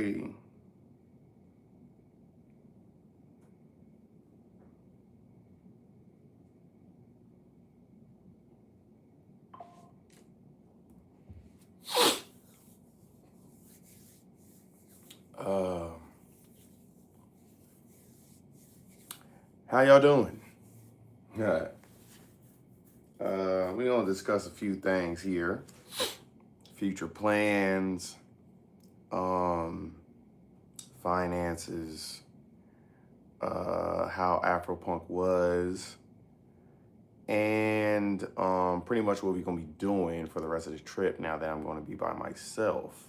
Okay. Uh, how y'all doing? We're gonna discuss a few things here. Future plans, um, finances, how Afropunk was, and pretty much what we're gonna be doing for the rest of the trip now that I'm gonna be by myself.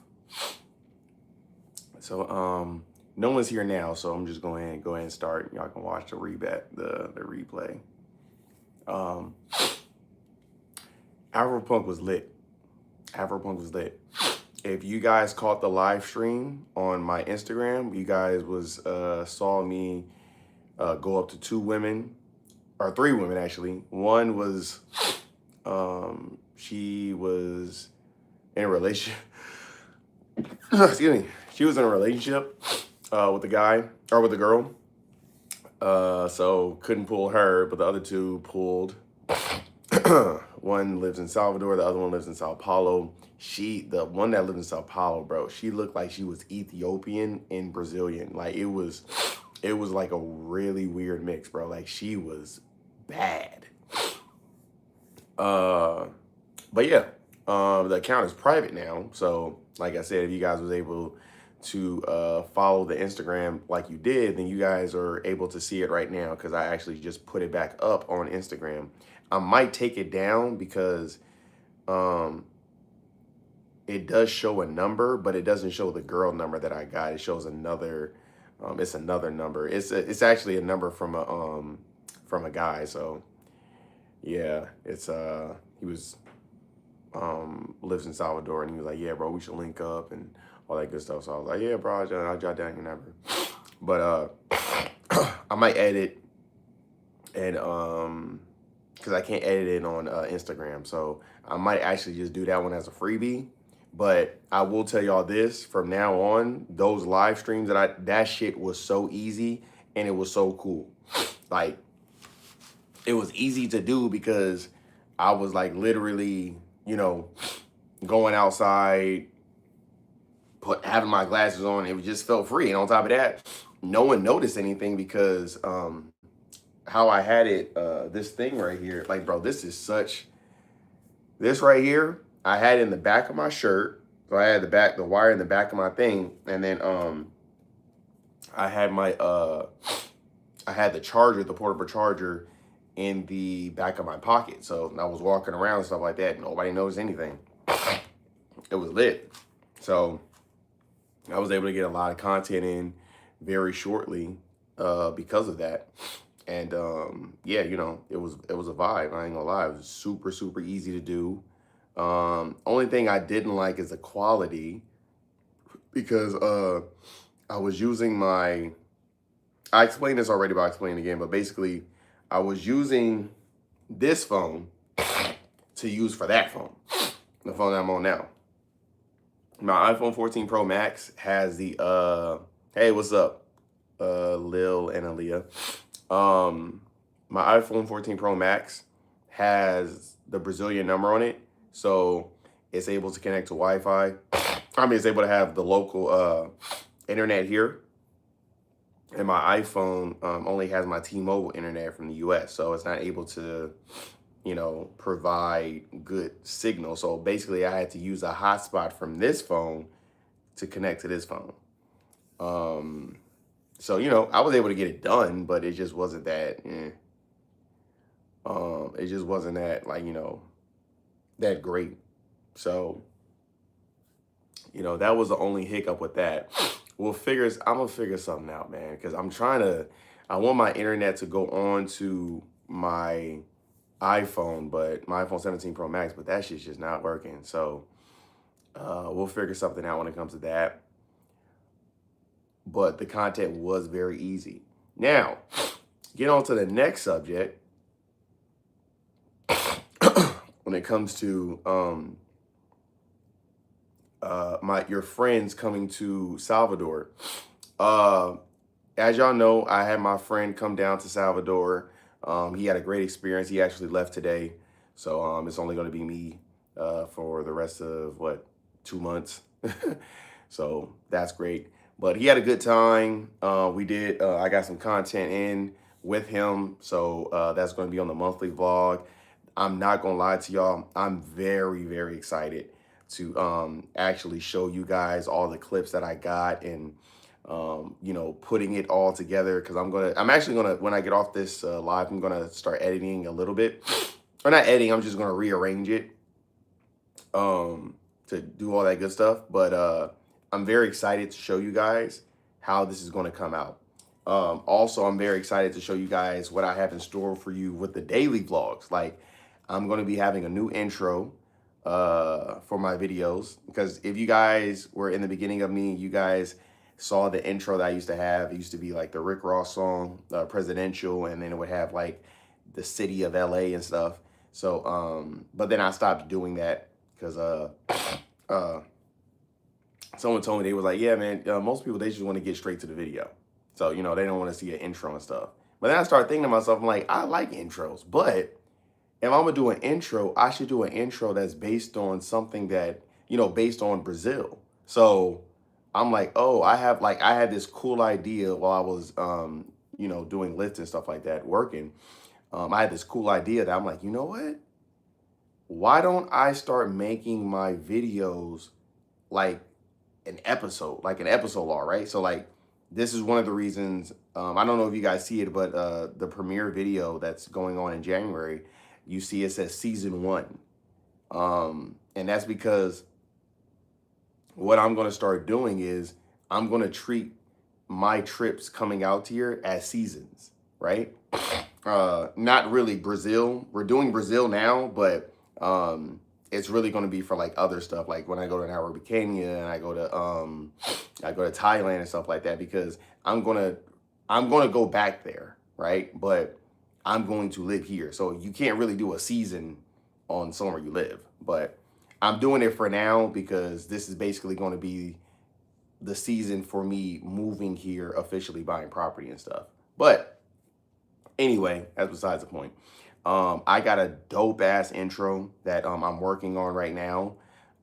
So no one's here now, so I'm just going to go ahead and start. Y'all can watch the replay. Um, Afropunk was lit. Afropunk was lit. If you guys caught the live stream on my Instagram, you guys saw me go up to 2 women, or 3 women actually. One was she was in a relationship. Excuse me. She was in a relationship with the guy or with the girl. So couldn't pull her, but the other 2 pulled. One lives in Salvador, the other one lives in Sao Paulo. The one that lived in Sao Paulo, bro, she looked like she was Ethiopian and Brazilian. Like it was like a really weird mix, bro. Like she was bad. But yeah, the account is private now. So like I said, if you guys was able to follow the Instagram like you did, then you guys are able to see it right now because I actually just put it back up on Instagram. I might take it down because it does show a number, but it doesn't show the girl number that I got. It shows another. It's another number. It's actually a number from a guy. So yeah, it's he was lives in Salvador, and he was like, yeah, bro, we should link up and all that good stuff. So I was like, yeah, bro, I'll jot down your number. But I might edit and because I can't edit it on Instagram, so I might actually just do that one as a freebie. But I will tell y'all this, from now on, those live streams that shit was so easy and it was so cool. Like it was easy to do because I was like literally, going outside, having my glasses on. It just felt free. And on top of that, no one noticed anything because how I had it, this thing right here, like, bro, this right here, I had it in the back of my shirt. So I had the wire in the back of my thing. And then I had the charger, the portable charger in the back of my pocket. So I was walking around and stuff like that. Nobody noticed anything. It was lit. So I was able to get a lot of content in very shortly because of that. And yeah, it was a vibe. I ain't gonna lie, it was super, super easy to do. Only thing I didn't like is the quality because I was using I explained this already, but I'll explain it again. But basically, I was using this phone to use for that phone, the phone that I'm on now. My iPhone 14 Pro Max has the hey, what's up, Lil and Aaliyah. My iPhone 14 Pro Max has the Brazilian number on it, so it's able to connect to Wi-Fi. I mean, it's able to have the local internet here. And my iPhone only has my T-Mobile internet from the US, so it's not able to, provide good signal. So basically, I had to use a hotspot from this phone to connect to this phone. So, I was able to get it done, but it just wasn't that, it just wasn't that, like, that great. So, that was the only hiccup with that. I'm gonna figure something out, man, because I want my internet to go on to my iPhone, but my iPhone 17 Pro Max, but that shit's just not working. So we'll figure something out when it comes to that. But the content was very easy. Now, get on to the next subject. When it comes to your friends coming to Salvador. Uh, as y'all know, I had my friend come down to Salvador. He had a great experience. He actually left today, so it's only going to be me for the rest of what 2 months. So that's great. But he had a good time. We did. I got some content in with him, so that's going to be on the monthly vlog. I'm not gonna lie to y'all. I'm very, very excited to actually show you guys all the clips that I got and putting it all together because I'm actually gonna when I get off this live, I'm gonna start editing a little bit. Or not editing, I'm just gonna rearrange it to do all that good stuff. But I'm very excited to show you guys how this is gonna come out. Also, I'm very excited to show you guys what I have in store for you with the daily vlogs. Like, I'm going to be having a new intro for my videos because if you guys were in the beginning of me, you guys saw the intro that I used to have. It used to be like the Rick Ross song, Presidential, and then it would have like the city of LA and stuff. So, but then I stopped doing that because someone told me, they was like, yeah, man, most people, they just want to get straight to the video. So, they don't want to see an intro and stuff. But then I started thinking to myself, I'm like, I like intros, but if I'm gonna do an intro, I should do an intro that's based on something that, based on Brazil. So I'm like, oh, I had this cool idea while I was, doing lifts and stuff like that, working. I had this cool idea that I'm like, you know what? Why don't I start making my videos like an episode, like an episode law, right? So like, this is one of the reasons, I don't know if you guys see it, but the premiere video that's going on in January, you see it says season 1. And that's because what I'm going to start doing is I'm going to treat my trips coming out here as seasons, right? Not really Brazil. We're doing Brazil now, but it's really going to be for like other stuff. Like when I go to Nairobi, Kenya, and I go to Thailand and stuff like that, because I'm going to go back there, right? But I'm going to live here. So you can't really do a season on somewhere you live, but I'm doing it for now because this is basically going to be the season for me moving here, officially buying property and stuff. But anyway, that's besides the point. I got a dope ass intro that I'm working on right now.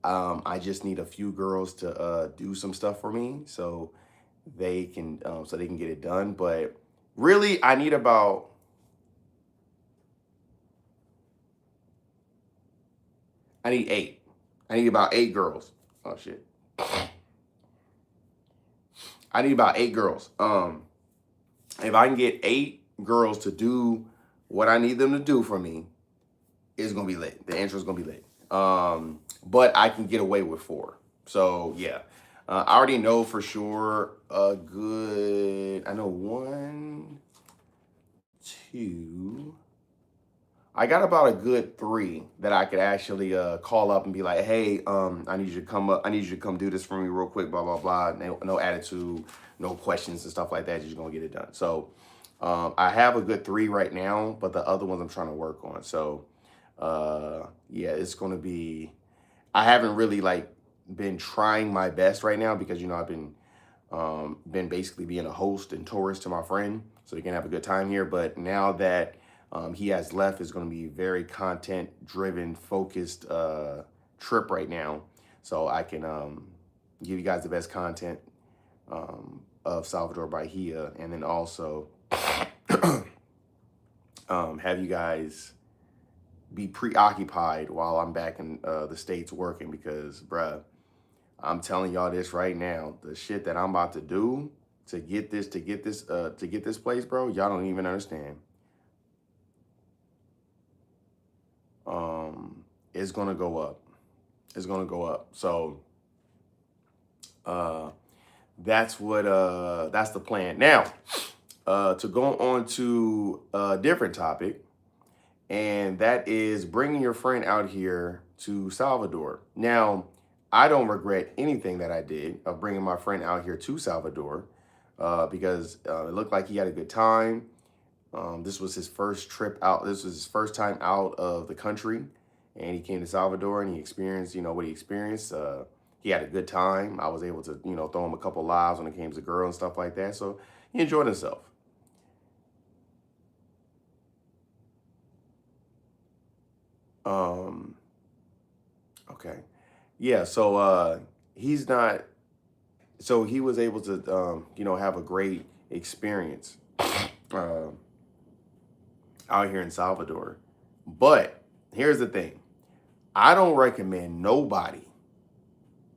I just need a few girls to do some stuff for me so they can get it done. But really, I need about I need 8. I need about 8 girls. Oh shit. I need about 8 girls. If I can get 8 girls to do what I need them to do for me, it's gonna be lit. The intro's gonna be lit. But I can get away with 4. So yeah. I already know for sure a good, I know 1, 2. I got about a good 3 that I could actually call up and be like, hey, I need you to come up. I need you to come do this for me real quick, blah, blah, blah. No attitude, no questions and stuff like that. You're just going to get it done. So I have a good 3 right now, but the other ones I'm trying to work on. So yeah, it's going to be, I haven't really been trying my best right now because, I've been basically being a host and tourist to my friend so he can have a good time here. But now that he has left, is going to be very content driven, focused trip right now. So I can give you guys the best content of Salvador Bahia, and then also have you guys be preoccupied while I'm back in the States working, because bruh, I'm telling y'all this right now, the shit that I'm about to do to get this place, bro, y'all don't even understand. It's gonna go up. It's gonna go up. So that's the plan. Now, to go on to a different topic, and that is bringing your friend out here to Salvador. Now, I don't regret anything that I did of bringing my friend out here to Salvador because it looked like he had a good time. This was his first trip out. This was his first time out of the country, and he came to Salvador and he experienced, what he experienced. he had a good time. I was able to, throw him a couple lives when it came to girl and stuff like that. So he enjoyed himself. Um, okay. Yeah, so he's not so he was able to have a great experience uh, out here in Salvador. But here's the thing. I don't recommend nobody,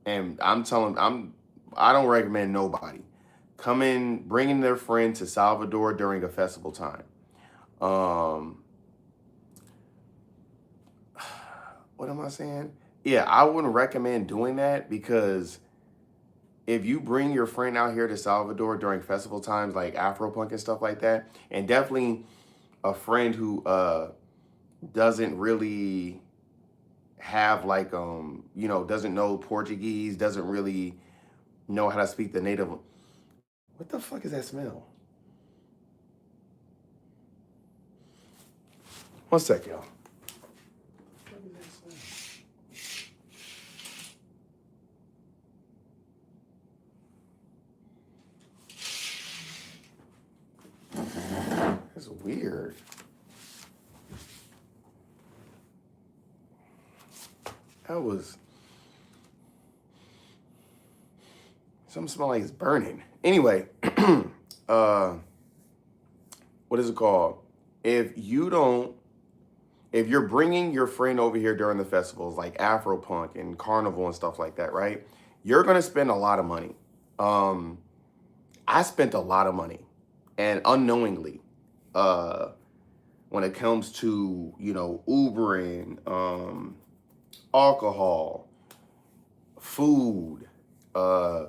and I don't recommend nobody coming bringing their friend to Salvador during a festival time. Um, what am I saying? Yeah, I wouldn't recommend doing that because if you bring your friend out here to Salvador during festival times like Afropunk and stuff like that, and definitely a friend who doesn't really have like doesn't know Portuguese, doesn't really know how to speak the native. What the fuck is that smell? One sec, y'all. That's weird. That was something smell like it's burning. Anyway, uh, what is it called? If you don't, if you're bringing your friend over here during the festivals like Afropunk and Carnival and stuff like that, right? You're gonna spend a lot of money. Um, I spent a lot of money, and unknowingly, uh, when it comes to Ubering, alcohol, food, uh,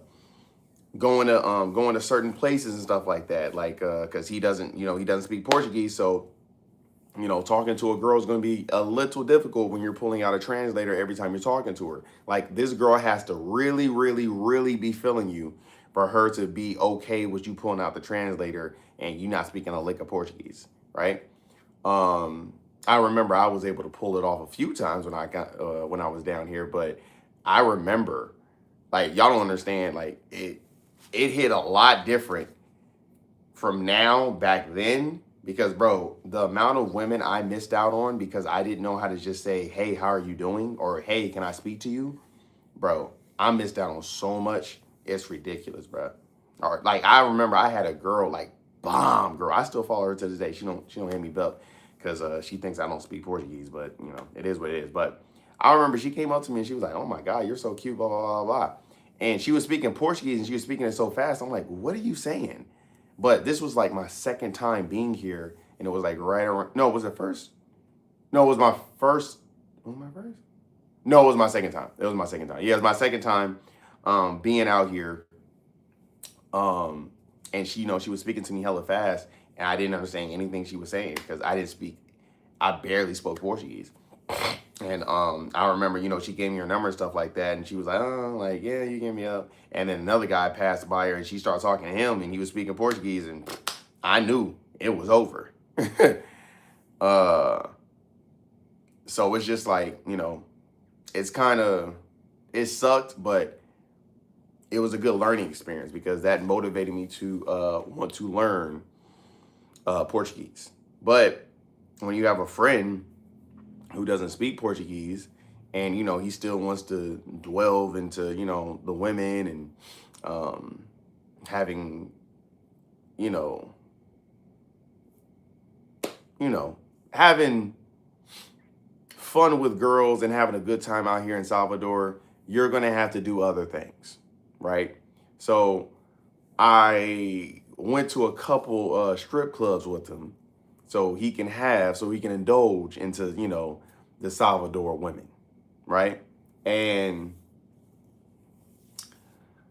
going to certain places and stuff like that. Like because he doesn't speak Portuguese, so talking to a girl is going to be a little difficult when you're pulling out a translator every time you're talking to her. Like this girl has to really, really, really be feeling you for her to be okay with you pulling out the translator and you not speaking a lick of Portuguese, right? I remember I was able to pull it off a few times when I was down here, but I remember like y'all don't understand like it hit a lot different from now back then because bro, the amount of women I missed out on because I didn't know how to just say, "Hey, how are you doing?" or "Hey, can I speak to you?" Bro, I missed out on so much. It's ridiculous, bro. Or like I remember I had a girl like bomb girl. I still follow her to this day. She don't hit me up because she thinks I don't speak Portuguese, but it is what it is. But I remember she came up to me and she was like, "Oh my God, you're so cute," blah blah blah blah. And she was speaking Portuguese and she was speaking it so fast. I'm like, "What are you saying?" But this was like my second time being here, and it was like right around. No, was it first? No, it was my first. Was it my first? No, it was my second time. It was my second time. Yeah, it was my second time being out here. Um, and she was speaking to me hella fast, and I didn't understand anything she was saying because I barely spoke Portuguese. And I remember, she gave me her number and stuff like that, and she was like, "Oh, like yeah, you gave me up." And then another guy passed by her, and she started talking to him, and he was speaking Portuguese, and I knew it was over. uh, so it's just like it's kind of it sucked, but it was a good learning experience because that motivated me to want to learn Portuguese. But when you have a friend who doesn't speak Portuguese, and he still wants to delve into the women and having you know having fun with girls and having a good time out here in Salvador, you're gonna have to do other things, right? So I went to a couple strip clubs with him, so he can indulge into the Salvador women, right? And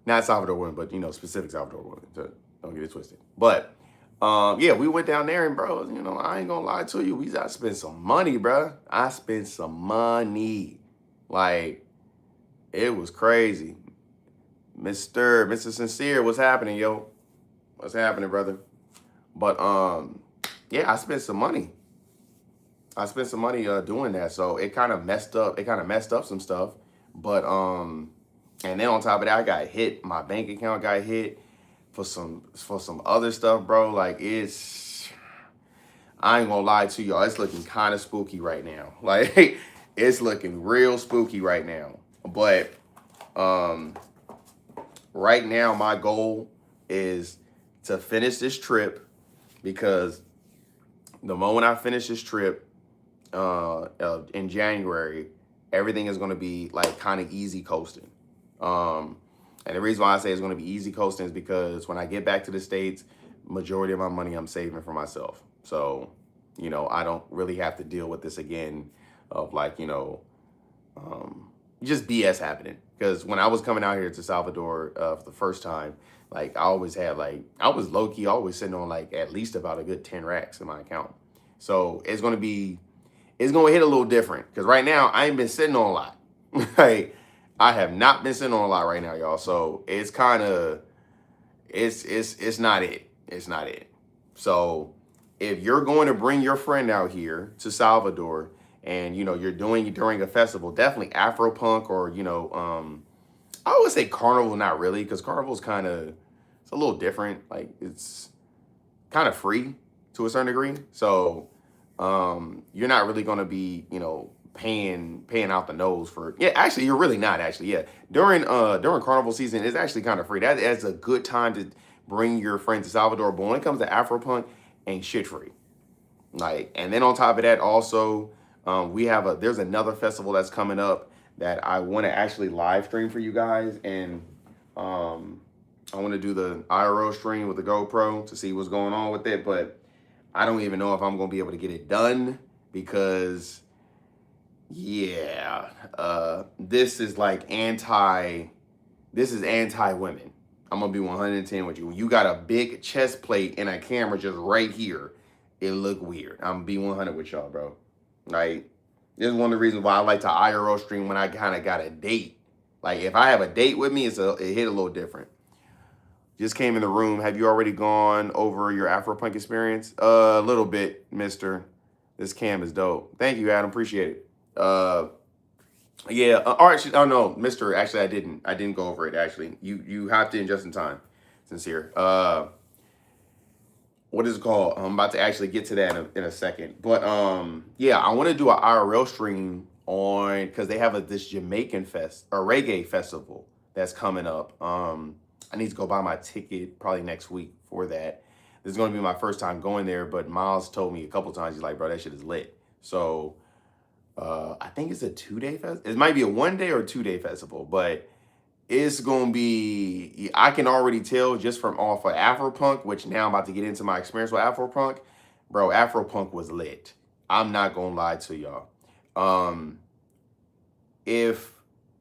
not Salvador women, but specific Salvador women. So don't get it twisted. But yeah, we went down there and bro, I ain't gonna lie to you, I spent some money, bro. I spent some money, like it was crazy. Mr. Sincere, what's happening, yo? What's happening, brother? But yeah, I spent some money. I spent some money doing that, so it kind of messed up. It kind of messed up some stuff, but And then on top of that, I got hit. My bank account got hit for some other stuff, bro. Like it's, I ain't gonna lie to y'all, it's looking kind of spooky right now. Like it's looking real spooky right now. But um, right now, my goal is to finish this trip because the moment I finish this trip in January, everything is going to be like kind of easy coasting. Um, and the reason why I say it's going to be easy coasting is because when I get back to the States, majority of my money I'm saving for myself. So, I don't really have to deal with this again of like, um, just BS happening. Because when I was coming out here to Salvador for the first time, like I always had like I was low key always sitting on like at least about a good 10 racks in my account. So it's gonna hit a little different because right now I ain't been sitting on a lot. Like I have not been sitting on a lot right now, y'all. So it's kind of it's not it. It's not it. So if you're going to bring your friend out here to Salvador and you're doing it during a festival, definitely Afropunk or I would say carnival, not really, because carnival's kind of it's a little different. Like it's kind of free to a certain degree. So you're not really going to be, paying out the nose for. Yeah, actually, you're really not actually. Yeah, during carnival season, it's actually kind of free. That's a good time to bring your friends to Salvador. But when it comes to Afropunk, ain't shit free. Like, and then on top of that, also, there's another festival that's coming up that I want to actually live stream for you guys, and um, I want to do the IRL stream with the GoPro to see what's going on with it, but I don't even know if I'm gonna be able to get it done because, yeah, this is like this is anti women. I'm gonna be 110 with you. When you got a big chest plate and a camera just right here, it look weird. I'm gonna be 100 with y'all, bro. Like, this is one of the reasons why I like to IRL stream when I kind of got a date. Like, if I have a date with me, it hit a little different. Just came in the room. Have you already gone over your Afropunk experience? A little bit, mister. This cam is dope. Thank you, Adam. Appreciate it. Yeah. All right. Oh no, mister. Actually, I didn't go over it. Actually, you hopped in just in time. Sincere. What is it called? I'm about to actually get to that in a second. But yeah, I want to do an IRL stream on because they have this Jamaican fest or reggae festival that's coming up. I need to go buy my ticket probably next week for that. This is going to be my first time going there, but Miles told me a couple times, he's like, bro, that shit is lit. So I think it's a 2-day fest. It might be a 1-day or 2-day festival, but it's gonna be. I can already tell just from off of Afropunk, which now I'm about to get into my experience with Afropunk. Bro, Afropunk was lit. I'm not gonna lie to y'all. Um, if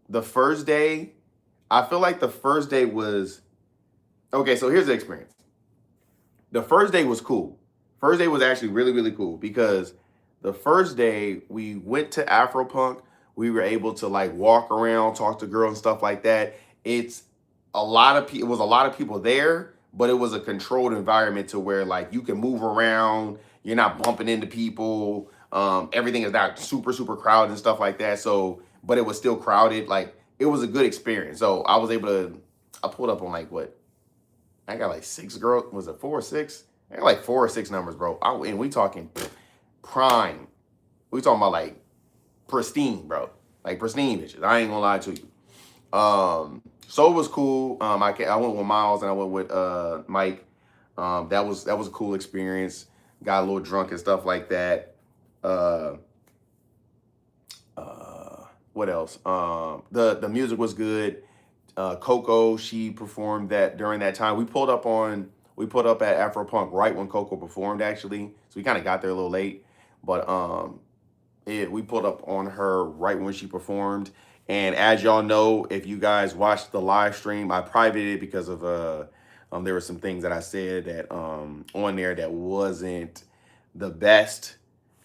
the first day, I feel like the first day was okay. So here's the experience. The first day was cool. First day was actually really, really cool because the first day we went to Afropunk. We were able to like walk around, talk to girls and stuff like that. It's a lot of people. It was a lot of people there, but it was a controlled environment to where like you can move around. You're not bumping into people. Everything is not super, super crowded and stuff like that. So, but it was still crowded. Like it was a good experience. So I was able to. I pulled up on like what I got like 6 girls. Was it 4 or 6? I got like 4 or 6 numbers, bro. And we talking prime. We talking about like pristine, bro. Like pristine bitches. I ain't gonna lie to you. So it was cool. I went with Miles and I went with Mike. That was a cool experience. Got a little drunk and stuff like that. Uh, what else? The music was good. Coco, she performed that during that time. We pulled up at Afropunk right when Coco performed actually. So we kind of got there a little late. But we pulled up on her right when she performed. And as y'all know, if you guys watched the live stream, I privated it because of there were some things that I said that on there that wasn't the best.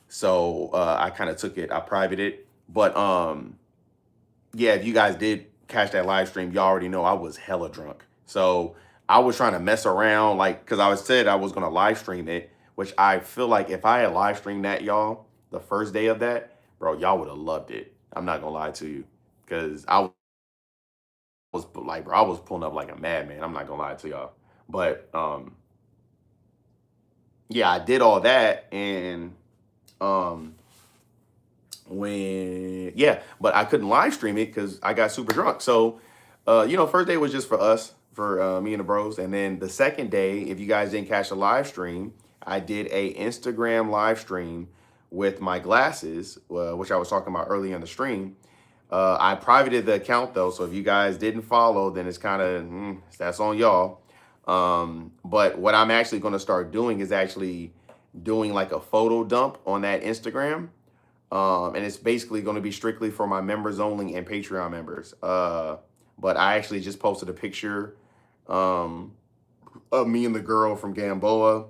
So I kind of took it, I privated it. But yeah, if you guys did catch that live stream, y'all already know I was hella drunk. So I was trying to mess around, like, because I was said I was gonna live stream it, which I feel like if I had live streamed that, y'all, the first day of that, bro, y'all would have loved it. I'm not gonna lie to you, because I was like, bro, I was pulling up like a madman. I'm not gonna lie to y'all. But yeah, I did all that, and um when yeah, but I couldn't live stream it because I got super drunk. So first day was just for us, for me and the bros, and then the second day, if you guys didn't catch the live stream, I did a Instagram live stream with my glasses, which I was talking about earlier in the stream. I privated the account though, so if you guys didn't follow, then it's kind of that's on y'all. But what I'm actually going to start doing is actually doing like a photo dump on that Instagram, and it's basically going to be strictly for my members only and Patreon members. But I actually just posted a picture um, of me and the girl from Gamboa.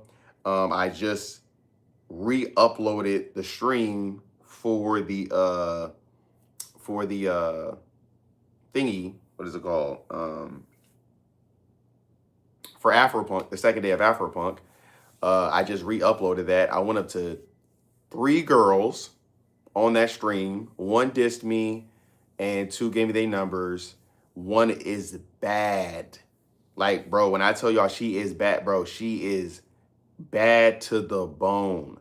I just re-uploaded the stream for the thingy. What is it called? For Afropunk, the second day of Afropunk. I just re-uploaded that. I went up to 3 girls on that stream. One dissed me, and 2 gave me their numbers. One is bad. Like, bro, when I tell y'all she is bad, bro, she is bad to the bone.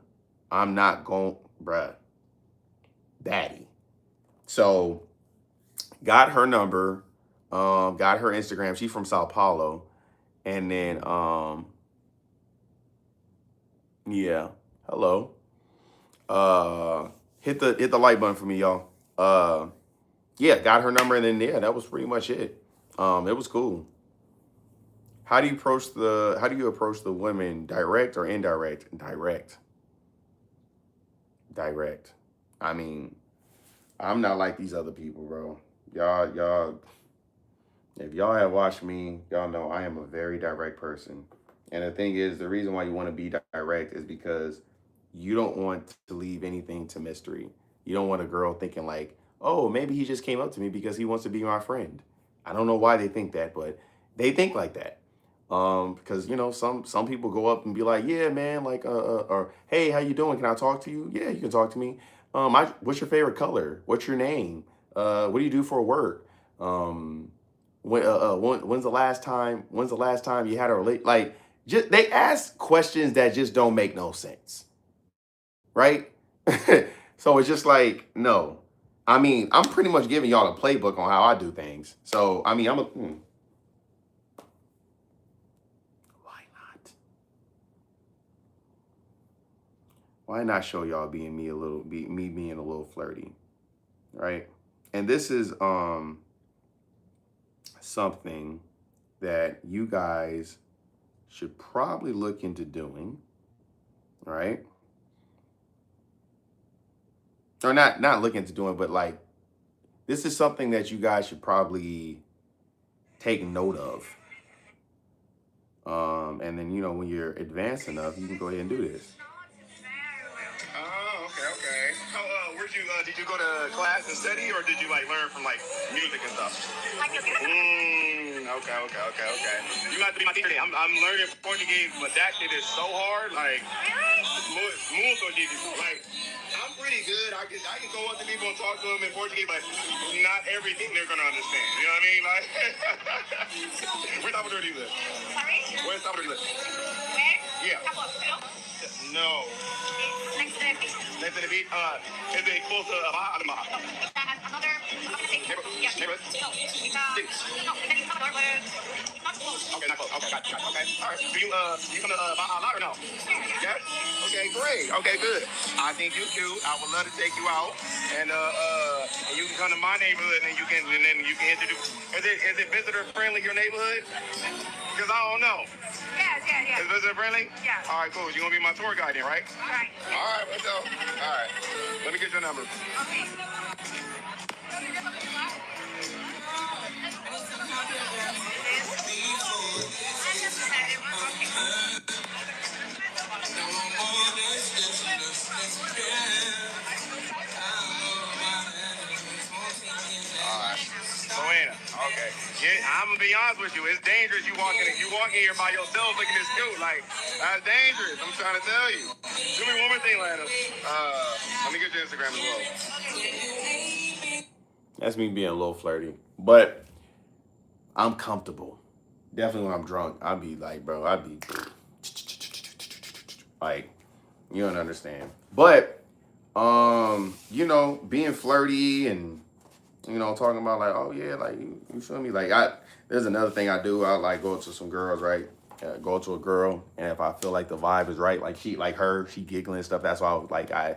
I'm not going, bruh, baddie. So, got her number, got her Instagram. She's from Sao Paulo. And then, yeah, hello. Hit the like button for me, y'all. Yeah, got her number, and then yeah, that was pretty much it. It was cool. How do you approach the women, direct or indirect? Direct. Direct. I mean, I'm not like these other people, bro. Y'all, if y'all have watched me, y'all know I am a very direct person. And the thing is, the reason why you want to be direct is because you don't want to leave anything to mystery. You don't want a girl thinking like, oh, maybe he just came up to me because he wants to be my friend. I don't know why they think that, but they think like that. Because some people go up and be like, yeah, man, like, or hey, how you doing? Can I talk to you? Yeah, you can talk to me. What's your favorite color? What's your name? What do you do for work? Um, when's the last time? When's the last time you had a relate? Like, just they ask questions that just don't make no sense, right? So it's just like, no. I mean, I'm pretty much giving y'all a playbook on how I do things. So I mean, why not? Why not show y'all being me a little, me being a little flirty, right? And this is something that you guys should probably look into doing, right? Or not look into doing, but like this is something that you guys should probably take note of. And then when you're advanced enough, you can go ahead and do this. Oh, okay, okay. How, did you go to class and study, or did you like learn from like music and stuff? Okay, okay, okay, okay. You have to be my teacher. I'm learning Portuguese, but that shit is so hard. Like, muito difícil. Like, I'm pretty good. I can go up to people and talk to them in Portuguese, but not everything they're gonna understand. You know what I mean? Like, where's Salvador do you live? Sorry? Where's Salvador do you live? Where? Yeah. No. Next to the beach. Next to the beach? Is it close to Baja? Another neighborhood? No. It's no, it's in Salvador, but it's not close. Okay, not close. Okay, got. Okay. All right. Do you come to Baja a lot or no? Yeah. Yeah? Okay, great. Okay, good. I think you cute. I would love to take you out, and you can come to my neighborhood, and then you can introduce. Is it visitor friendly your neighborhood? Because I don't know. Yeah. Is visitor friendly? Yeah. All right, cool. You're gonna be my tour guide then, right? Right. All right, let's go. All right. Let me get your number. Okay. Joanna. Okay. Yeah, I'm gonna be honest with you. It's dangerous. You walking here by yourself looking this cute. Like, that's dangerous. I'm trying to tell you. Do me one more thing, Lana. Let me get your Instagram as well. That's me being a little flirty. But I'm comfortable. Definitely when I'm drunk, I'd be like, bro, I'd be like, you don't understand. But you know, being flirty and you know, talking about like, oh yeah, like you feel me? Like there's another thing I do. I like go to some girls, right? Go to a girl, and if I feel like the vibe is right, like she giggling and stuff. That's why I was like, I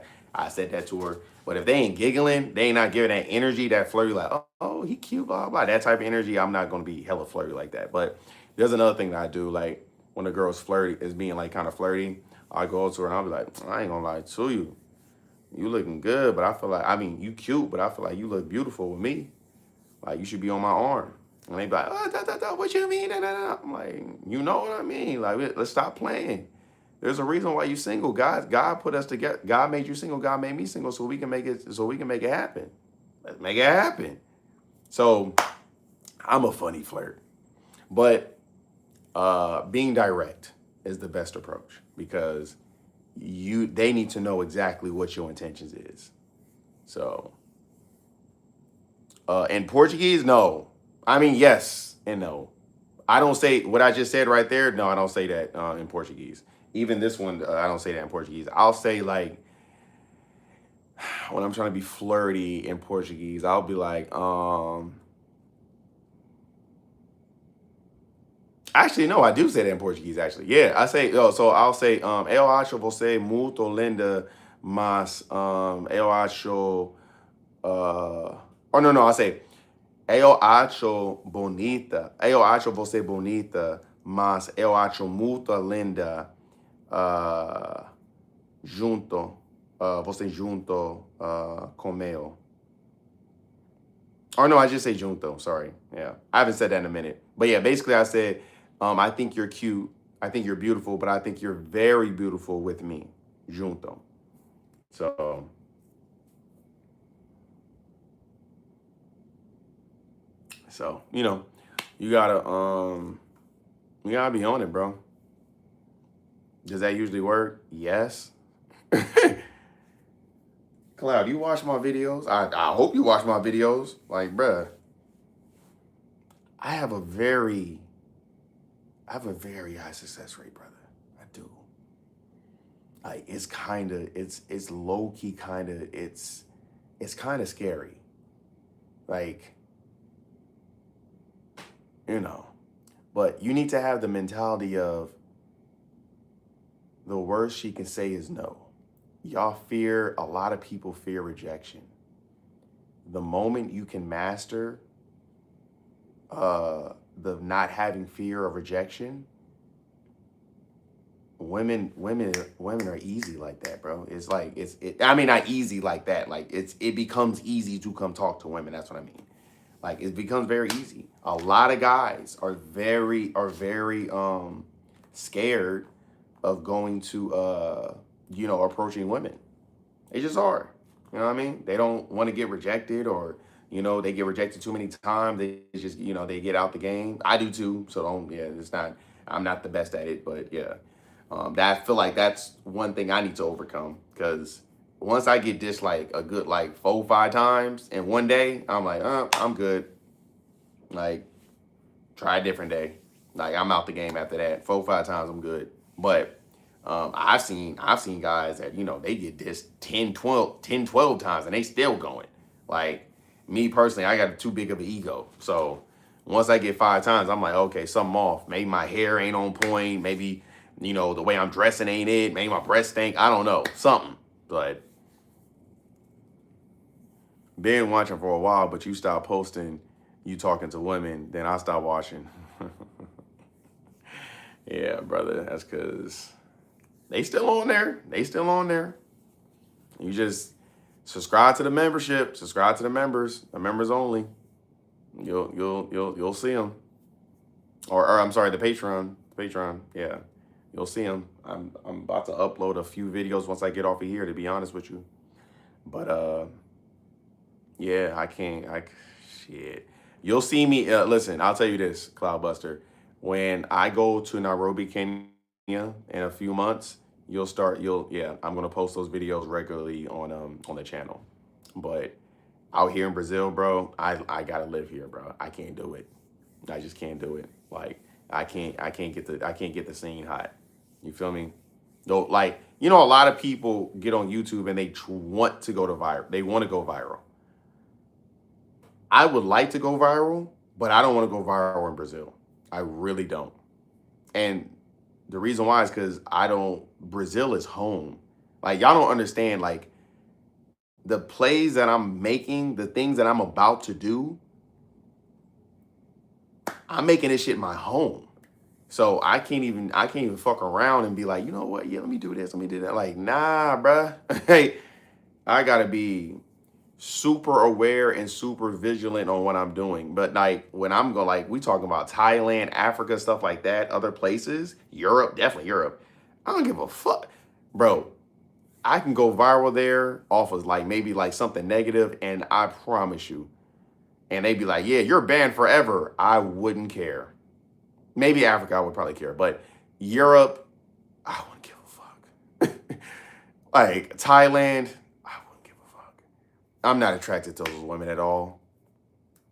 said that to her. But if they ain't giggling, they ain't not giving that energy, that flirty, like, oh, he cute, blah blah, that type of energy. I'm not gonna be hella flirty like that. But there's another thing that I do, like when a girl's flirty is being like kind of flirty. I go to her and I'll be like, I ain't gonna lie to you. You looking good, but I feel like, I mean, you cute, but I feel like you look beautiful with me. Like, you should be on my arm. And they be like, oh, what you mean? I'm like, you know what I mean? Like, let's stop playing. There's a reason why you single. God put us together. God made you single. God made me single so we can make it happen. Let's make it happen. So I'm a funny flirt. But being direct is the best approach because they need to know exactly what your intentions is. So in Portuguese, no. I mean, yes and no. I don't say what I just said right there. No, I don't say that in Portuguese. Even this one, I don't say that in Portuguese. I'll say like when I'm trying to be flirty in Portuguese, I'll be like, actually, no, I do say that in Portuguese. Actually, yeah, I say. Oh, so I'll say, eu acho você muito linda, mas eu acho. Oh no, I say eu acho bonita. Eu acho você bonita, mas eu acho muito linda junto. Você junto comigo. Or no, I just say junto. Sorry. Yeah. I haven't said that in a minute. But yeah, basically I said, I think you're cute. I think you're beautiful, but I think you're very beautiful with me. Junto. So you know, you gotta be on it, bro. Does that usually work? Yes. Cloud, you watch my videos? I hope you watch my videos. Like, bruh, I have a very high success rate, brother. I do. Like it's low key it's kind of scary. Like, you know, but you need to have the mentality of the worst she can say is no. A lot of people fear rejection. The moment you can master the not having fear of rejection, women are easy like that, bro. It's like I mean, not easy like that. Like it becomes easy to come talk to women. That's what I mean. Like it becomes very easy. A lot of guys are very scared of going to approaching women. They just are. You know what I mean? They don't want to get rejected or they get rejected too many times. They just they get out the game. I do too. So don't it's not I'm not the best at it, but yeah. That I feel like that's one thing I need to overcome because once I get this like a good like 4 or 5 times in one day, I'm like, I'm good. Like, try a different day. Like I'm out the game after that. 4 or 5 times, I'm good. But I've seen guys that they get this 10, 12 times and they still going. Like me personally, I got too big of an ego. So once I get 5 times, I'm like, okay, something off. Maybe my hair ain't on point. Maybe the way I'm dressing ain't it. Maybe my breath stink. I don't know, something. But been watching for a while, but you stop posting, you talking to women, then I stop watching. Yeah, brother, that's because they still on there. They still on there. You just subscribe to the membership. Subscribe to the members. The members only. You'll see them. Or I'm sorry, the Patreon. Patreon. Yeah, you'll see them. I'm about to upload a few videos once I get off of here. To be honest with you, but yeah, I can't. Shit. You'll see me. Listen, I'll tell you this, Cloudbuster. When I go to Nairobi, Kenya, in a few months, I'm gonna post those videos regularly on the channel. But out here in Brazil, bro, I gotta live here, bro. I can't do it. I just can't do it. Like I can't get the scene hot. You feel me? Though, like, you know, a lot of people get on YouTube and they want to go to viral. They want to go viral. I would like to go viral, but I don't want to go viral in Brazil. I really don't. And the reason why is because I don't. Brazil is home. Like y'all don't understand. Like the plays that I'm making, the things that I'm about to do, I'm making this shit my home. So I can't even fuck around and be like, you know what? Yeah, let me do this, let me do that. Like, nah, bruh. Hey, I gotta be super aware and super vigilant on what I'm doing. But like when I'm going, like we talking about Thailand, Africa, stuff like that, other places, Europe, definitely Europe. I don't give a fuck, bro. I can go viral there off of like maybe like something negative, and I promise you, and they'd be like, yeah, you're banned forever. I wouldn't care. Maybe Africa, I would probably care, but Europe, I wouldn't give a fuck. Like Thailand, I wouldn't give a fuck. I'm not attracted to those women at all.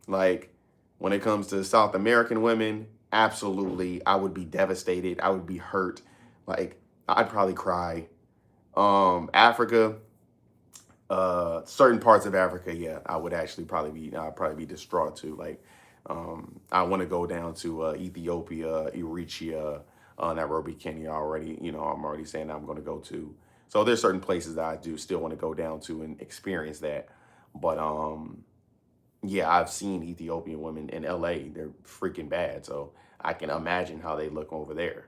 Like when it comes to South American women, absolutely, I would be devastated. I would be hurt. Like I'd probably cry. Africa, certain parts of Africa, yeah, I would actually I'd probably be distraught too. Like, I want to go down to Ethiopia, Eritrea, Nairobi, Kenya already. You know, I'm already saying I'm going to go to. So there's certain places that I do still want to go down to and experience that. But yeah, I've seen Ethiopian women in LA. They're freaking bad. So I can imagine how they look over there.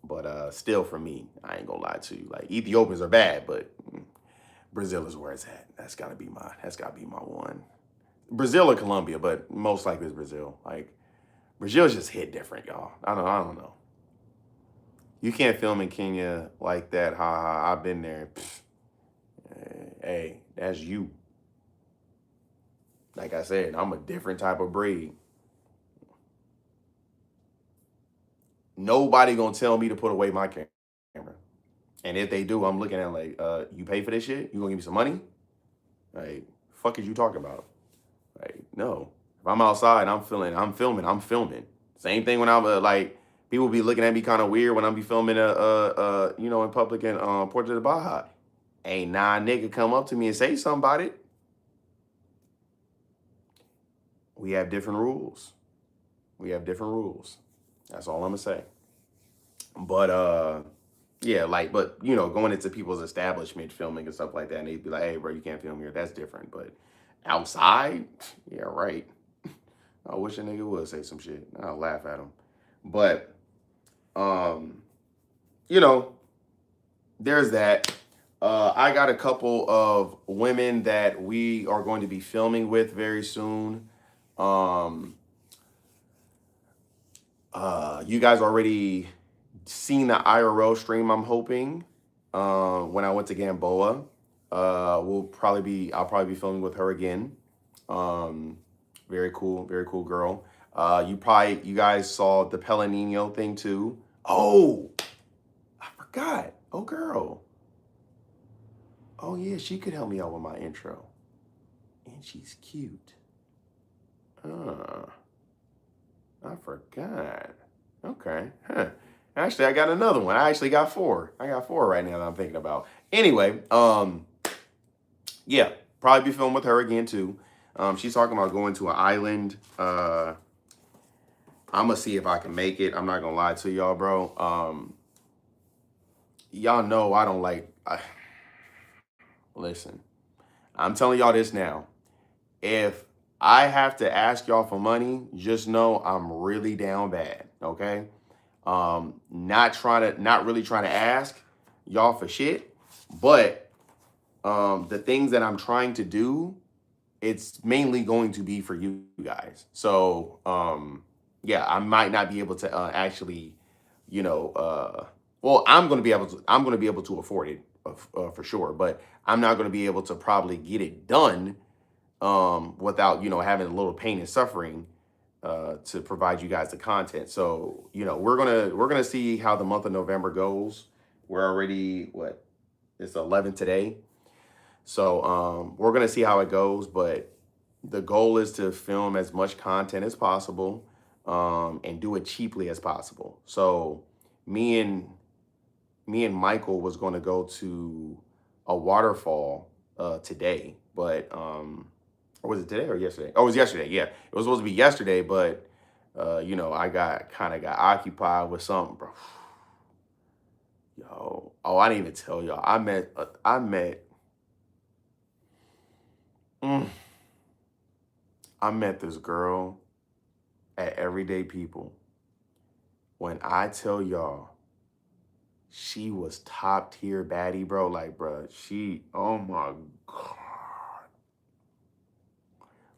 But still, for me, I ain't gonna lie to you. Like Ethiopians are bad, but Brazil is where it's at. That's gotta be my one. Brazil or Colombia, but most likely it's Brazil. Like Brazil's just hit different, y'all. I don't know. You can't film in Kenya like that. Ha ha. I've been there. Pfft. Hey, that's you. Like I said, I'm a different type of breed. Nobody gonna tell me to put away my camera. And if they do, I'm looking at like, you pay for this shit? You gonna give me some money? Like, fuck is you talking about? Like, no. If I'm outside, I'm filming. Same thing when I'm like, people be looking at me kind of weird when I'm be filming you know, in public in Puerto de Baja. Ain't nah nigga come up to me and say something about it. We have different rules. We have different rules. That's all I'm gonna say. But yeah, like, but you know, going into people's establishment filming and stuff like that, and they'd be like, hey bro, you can't film here. That's different. But outside, yeah, right. I wish a nigga would say some shit. I'll laugh at him. But um, you know, there's that. I got a couple of women that we are going to be filming with very soon. Um, you guys already seen the IRL stream, I'm hoping. When I went to Gamboa. I'll probably be filming with her again. Um, very cool girl. You guys saw the Pelanino thing too. Oh, I forgot. Oh, girl. Oh, yeah, she could help me out with my intro. And she's cute. I forgot. Okay. Huh. Actually, I got another one. I actually got four. I got four right now that I'm thinking about. Anyway, yeah, probably be filming with her again too. She's talking about going to an island. I'm gonna see if I can make it. I'm not gonna lie to y'all, bro. Y'all know I don't like. Listen, I'm telling y'all this now. If I have to ask y'all for money, just know I'm really down bad. Okay. Not really trying to ask y'all for shit, but the things that I'm trying to do, it's mainly going to be for you guys. So yeah, I might not be able to actually, you know, well, I'm going to be able to afford it for sure, but I'm not going to be able to probably get it done without, you know, having a little pain and suffering to provide you guys the content. So, you know, we're gonna see how the month of November goes. We're already what, it's 11 today. So we're gonna see how it goes, but the goal is to film as much content as possible. and do it cheaply as possible. So me and Michael was going to go to a waterfall today, but or was it today or yesterday? Oh, it was yesterday. Yeah, it was supposed to be yesterday, but you know, I got occupied with something, bro. Yo, oh, I didn't even tell y'all. Mm, I met this girl at Everyday People. When I tell y'all, she was top tier baddie, bro. Like, bro, oh my God.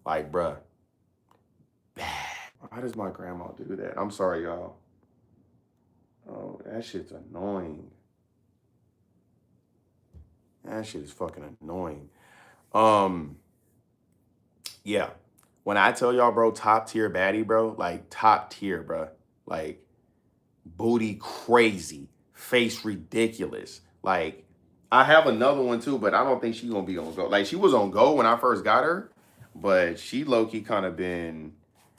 Like, bro, bad. Why does my grandma do that? I'm sorry, y'all. Oh, that shit's annoying. That shit is fucking annoying. Um, yeah. When I tell y'all, bro, top tier baddie, bro, like top tier, bro. Like, booty crazy, face ridiculous. Like, I have another one too, but I don't think she's gonna be on go. Like, she was on go when I first got her, but she low key kind of been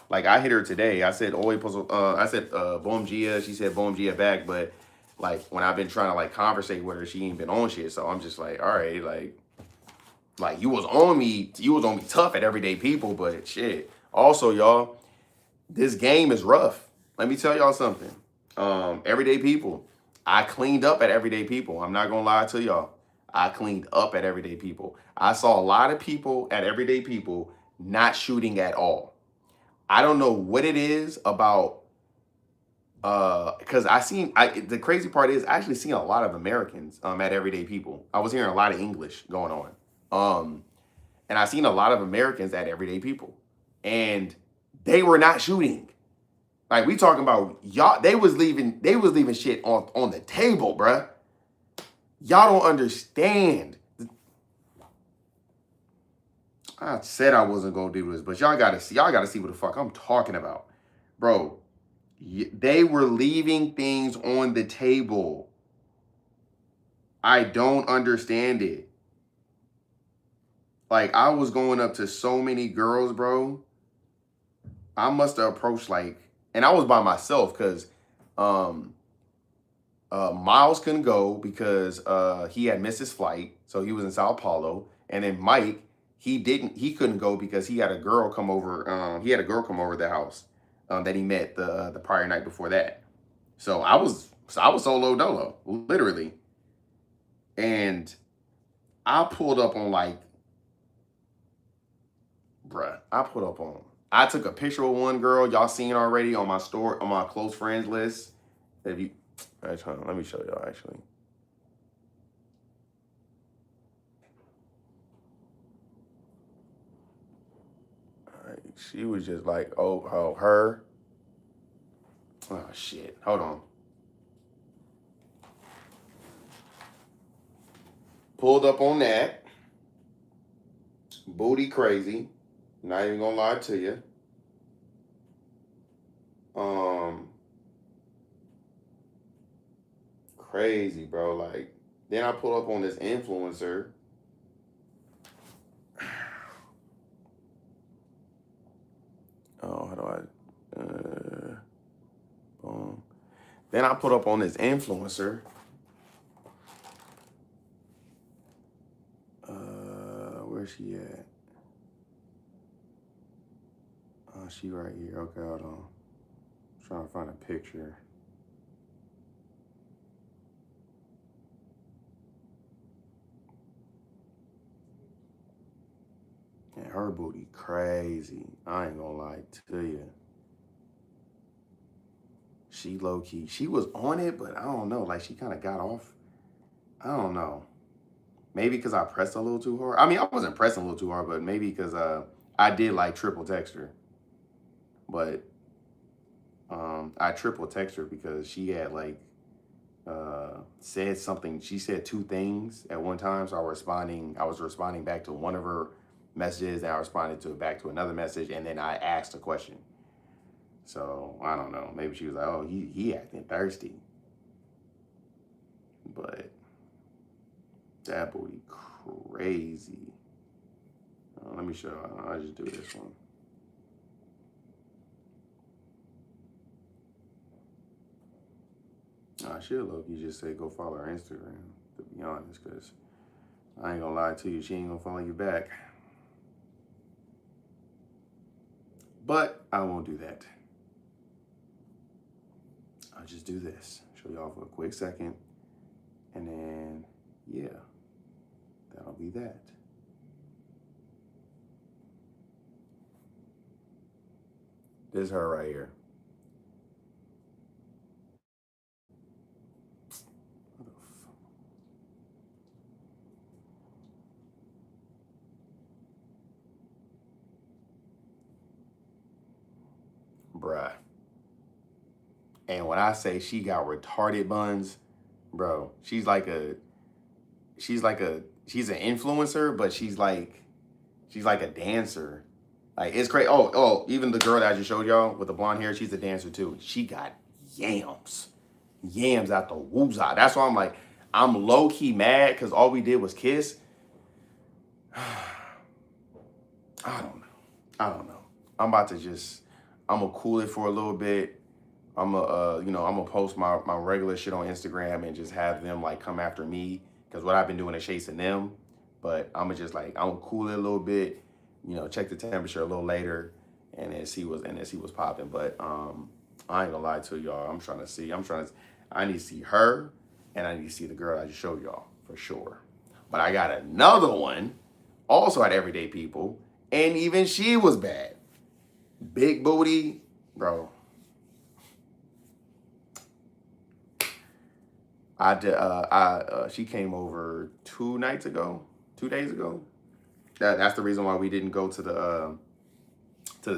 like, I hit her today. I said, "Oi, puzzle." I said, "Bom dia." She said, "Bom dia" back, but like when I've been trying to like conversate with her, she ain't been on shit. So I'm just like, all right, like you was on me tough at Everyday People, but shit. Also, y'all, this game is rough. Let me tell y'all something. Everyday People. I cleaned up at Everyday People. I'm not gonna lie to y'all. I cleaned up at Everyday People. I saw a lot of people at Everyday People not shooting at all. I don't know what it is about because the crazy part is I actually seen a lot of Americans at Everyday People. I was hearing a lot of English going on. And I seen a lot of Americans at Everyday People. And they were not shooting. Like we talking about y'all, they was leaving shit on the table, bruh. Y'all don't understand. I said I wasn't gonna do this, but y'all gotta see what the fuck I'm talking about. Bro, they were leaving things on the table. I don't understand it. Like I was going up to so many girls, bro. I must have approached like, and I was by myself because um Miles couldn't go because he had missed his flight, so he was in Sao Paulo. And then Mike, he couldn't go because he had a girl come over. He had a girl come over the house that he met the prior night before that. So I was solo dolo, literally. And I pulled up on like, bruh, I pulled up on. I took a picture of one girl y'all seen already on my store on my close friends list. If you, actually, let me show y'all actually. She was just like, oh, her. Oh shit. Hold on. Pulled up on that. Booty crazy. Not even gonna lie to you. Um, Crazy, bro. Like, then I pull up on this influencer. Oh, how do I? Boom. Then I put up on this influencer. Where's she at? Oh, she right here. Okay, hold on. I'm trying to find a picture. And her booty crazy. I ain't gonna lie to you. She low key. She was on it, but I don't know. Like she kind of got off. I don't know. Maybe because I pressed a little too hard. I mean, I wasn't pressing a little too hard, but maybe because I did like triple text her. But I triple text her because she had like said something. She said two things at one time. So I was responding back to one of her messages, and I responded to back to another message, and then I asked a question. So I don't know. Maybe she was like, "Oh, he acting thirsty," but that booty crazy. Let me show. I'll just do this one. I should look. You just say go follow her Instagram, to be honest, because I ain't gonna lie to you. She ain't gonna follow you back. But I won't do that. I'll just do this. Show y'all for a quick second. And then, yeah, that'll be that. This is her right here. Bruh. And when I say she got retarded buns, bro, she's an influencer, but she's like a dancer. Like it's crazy. Even the girl that I just showed y'all with the blonde hair, she's a dancer too. She got yams. Yams out the woozah. That's why I'm like, I'm low key mad because all we did was kiss. I don't know. I don't know. I'm gonna cool it for a little bit. I'm gonna post my regular shit on Instagram and just have them like come after me because what I've been doing is chasing them. But I'm gonna cool it a little bit, check the temperature a little later, and then see what's popping. But I ain't gonna lie to y'all. I need to see her, and I need to see the girl I just showed y'all for sure. But I got another one, also at Everyday People, and even she was bad. Big booty, bro. She came over 2 days ago. That's the reason why we didn't go to the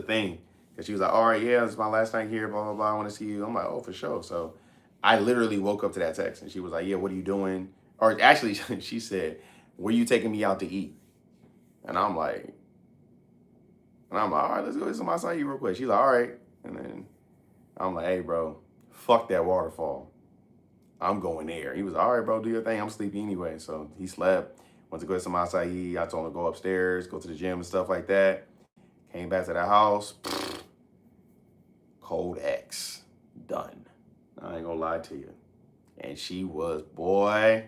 thing, because she was like, all right, yeah, it's my last night here, blah blah blah. I want to see you. I'm like, oh, for sure. So I literally woke up to that text, and she was like, yeah, what are you doing? Or actually, she said, were you taking me out to eat? And I'm like, all right, let's go get some outside eat real quick. She's like, all right, and then I'm like, hey, bro, fuck that waterfall. I'm going there. He was all right, bro, do your thing. I'm sleepy anyway. So he slept, went to go get some acai. I told him to go upstairs, go to the gym and stuff like that. Came back to the house. Cold X. Done. I ain't gonna lie to you. And she was, boy.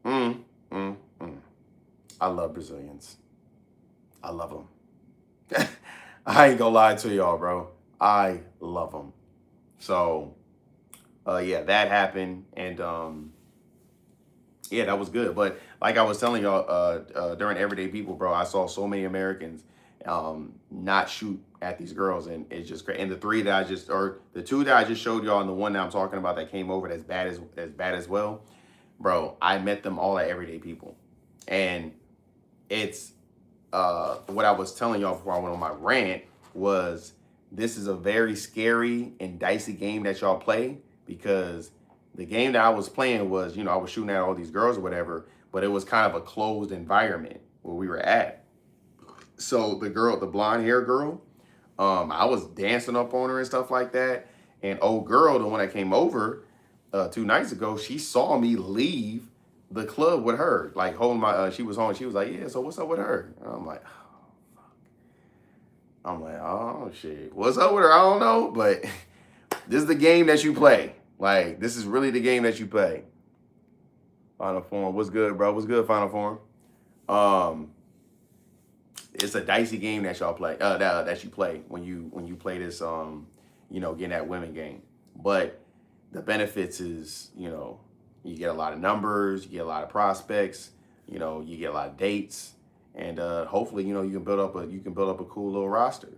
Mm, mm, mm. I love Brazilians. I love them. I ain't gonna lie to y'all, bro. I love them. So, yeah, that happened. And, yeah, that was good. But like I was telling y'all during Everyday People, bro, I saw so many Americans not shoot at these girls, and it's just great. And the two that I just showed y'all, and the one that I'm talking about that came over that's bad as well, bro. I met them all at Everyday People, and it's what I was telling y'all before I went on my rant was this is a very scary and dicey game that y'all play, because the game that I was playing was, I was shooting at all these girls or whatever, but it was kind of a closed environment where we were at. So the blonde hair girl, I was dancing up on her and stuff like that. And old girl, the one that came over 2 nights ago, she saw me leave the club with her, like holding my, she was home. She was like, yeah, so what's up with her? And I'm like, oh shit, what's up with her? I don't know, but this is the game that you play. Like, this is really the game that you play. Final Form, what's good, bro? What's good, Final Form? It's a dicey game that y'all play. That you play when you play this. Getting that women game. But the benefits is, you get a lot of numbers, you get a lot of prospects, you get a lot of dates, and hopefully, you can build up a cool little roster.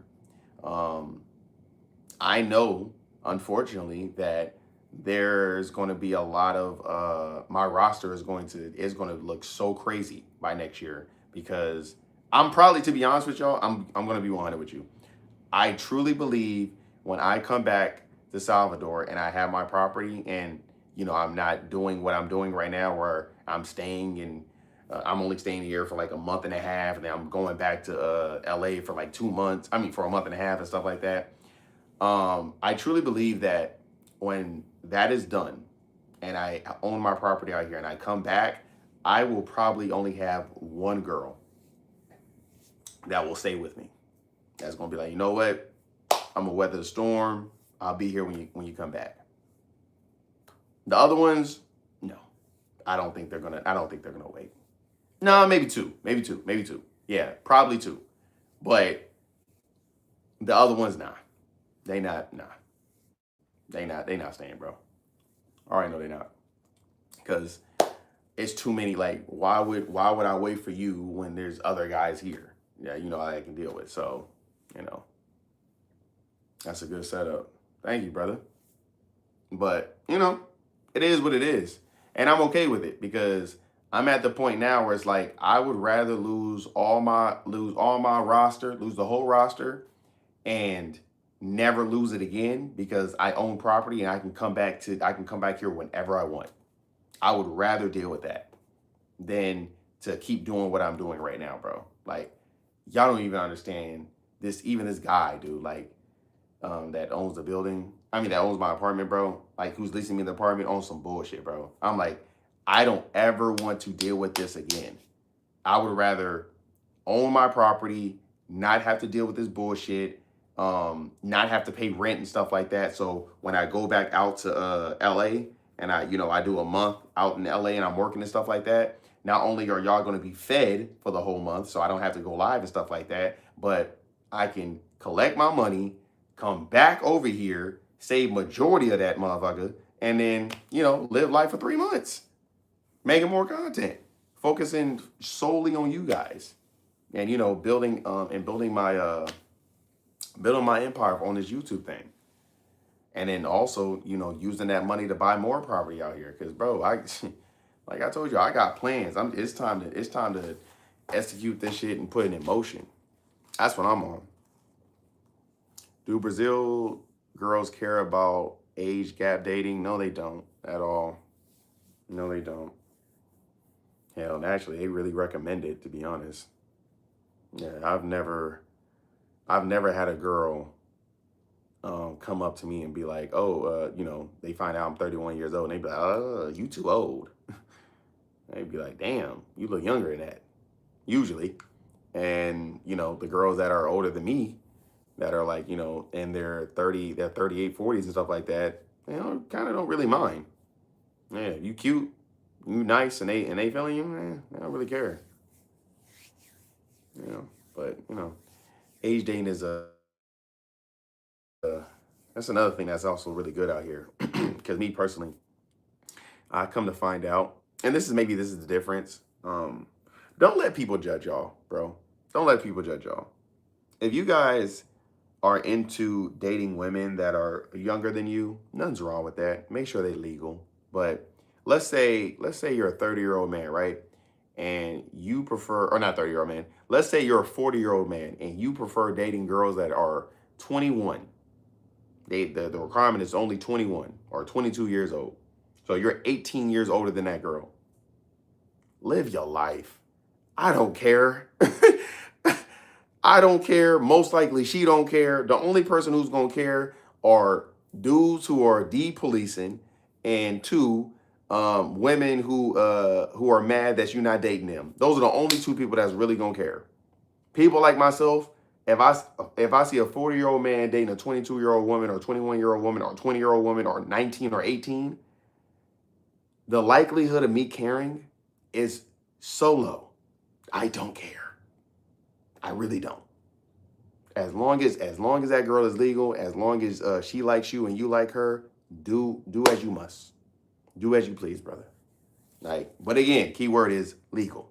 I know, unfortunately, that there's going to be a lot of my roster is going to look so crazy by next year, because I'm probably, to be honest with y'all, I'm going to be 100 with you. I truly believe when I come back to Salvador and I have my property, and I'm not doing what I'm doing right now, where I'm staying and I'm only staying here for like a month and a half, and then I'm going back to LA for like 2 months. I mean, for a month and a half and stuff like that. I truly believe that when that is done and I own my property out here and I come back, I will probably only have one girl that will stay with me. That's gonna be like, you know what? I'm gonna weather the storm. I'll be here when you come back. The other ones, no. I don't think they're gonna wait. No, maybe two. Maybe two. Maybe two. Yeah, probably two. But the other ones, nah. They not, nah. They not staying, bro. All right, no, they not. Because it's too many. Like, why would I wait for you when there's other guys here? Yeah, you know I can deal with. So, you know, that's a good setup. Thank you, brother. But you know, it is what it is, and I'm okay with it because I'm at the point now where it's like I would rather lose all my roster, lose the whole roster, and never lose it again because I own property and I can come back here whenever I want. I would rather deal with that than to keep doing what I'm doing right now, bro. Like, y'all don't even understand this. Even this guy, dude, like, that owns the building. I mean, that owns my apartment, bro. Like, who's leasing me the apartment owns some bullshit, bro. I'm like, I don't ever want to deal with this again. I would rather own my property, not have to deal with this bullshit, not have to pay rent and stuff like that. So when I go back out to LA and I do a month out in LA and I'm working and stuff like that, not only are y'all going to be fed for the whole month, so I don't have to go live and stuff like that, but I can collect my money, come back over here, save majority of that motherfucker, and then, live life for 3 months, making more content, focusing solely on you guys, and building my empire on this YouTube thing. And then also, using that money to buy more property out here. Cause bro, like I told you, I got plans. It's time to execute this shit and put it in motion. That's what I'm on. Do Brazil girls care about age gap dating? No, they don't at all. No, they don't. Hell, actually, they really recommend it, to be honest. Yeah, I've never had a girl come up to me and be like, oh, they find out I'm 31 years old, and they be like, you too old. They'd be like, damn, you look younger than that, usually. And, the girls that are older than me, that are like, in their 38, 40s and stuff like that, kind of don't really mind. Yeah, you cute, you nice, and they feeling you, they don't really care. But, age dating is that's another thing that's also really good out here. Because me personally, I come to find out, and this is the difference. Don't let people judge y'all, bro. Don't let people judge y'all. If you guys are into dating women that are younger than you, nothing's wrong with that. Make sure they're legal. But let's say you're a 30-year-old man, right? And you prefer, or not 30-year-old man. Let's say you're a 40-year-old man and you prefer dating girls that are 21. The requirement is only 21 or 22 years old. So you're 18 years older than that girl. Live your life. I don't care. I don't care. Most likely she don't care. The only person who's going to care are dudes who are de-policing, and two, women who are mad that you're not dating them. Those are the only two people that's really going to care. People like myself, if I see a 40-year-old man dating a 22-year-old woman or 21-year-old woman or 20-year-old woman or 19 or 18, the likelihood of me caring is so low. I don't care. I really don't. As long as that girl is legal, as long as she likes you and you like her, do as you must. Do as you please, brother. Like, but again, key word is legal.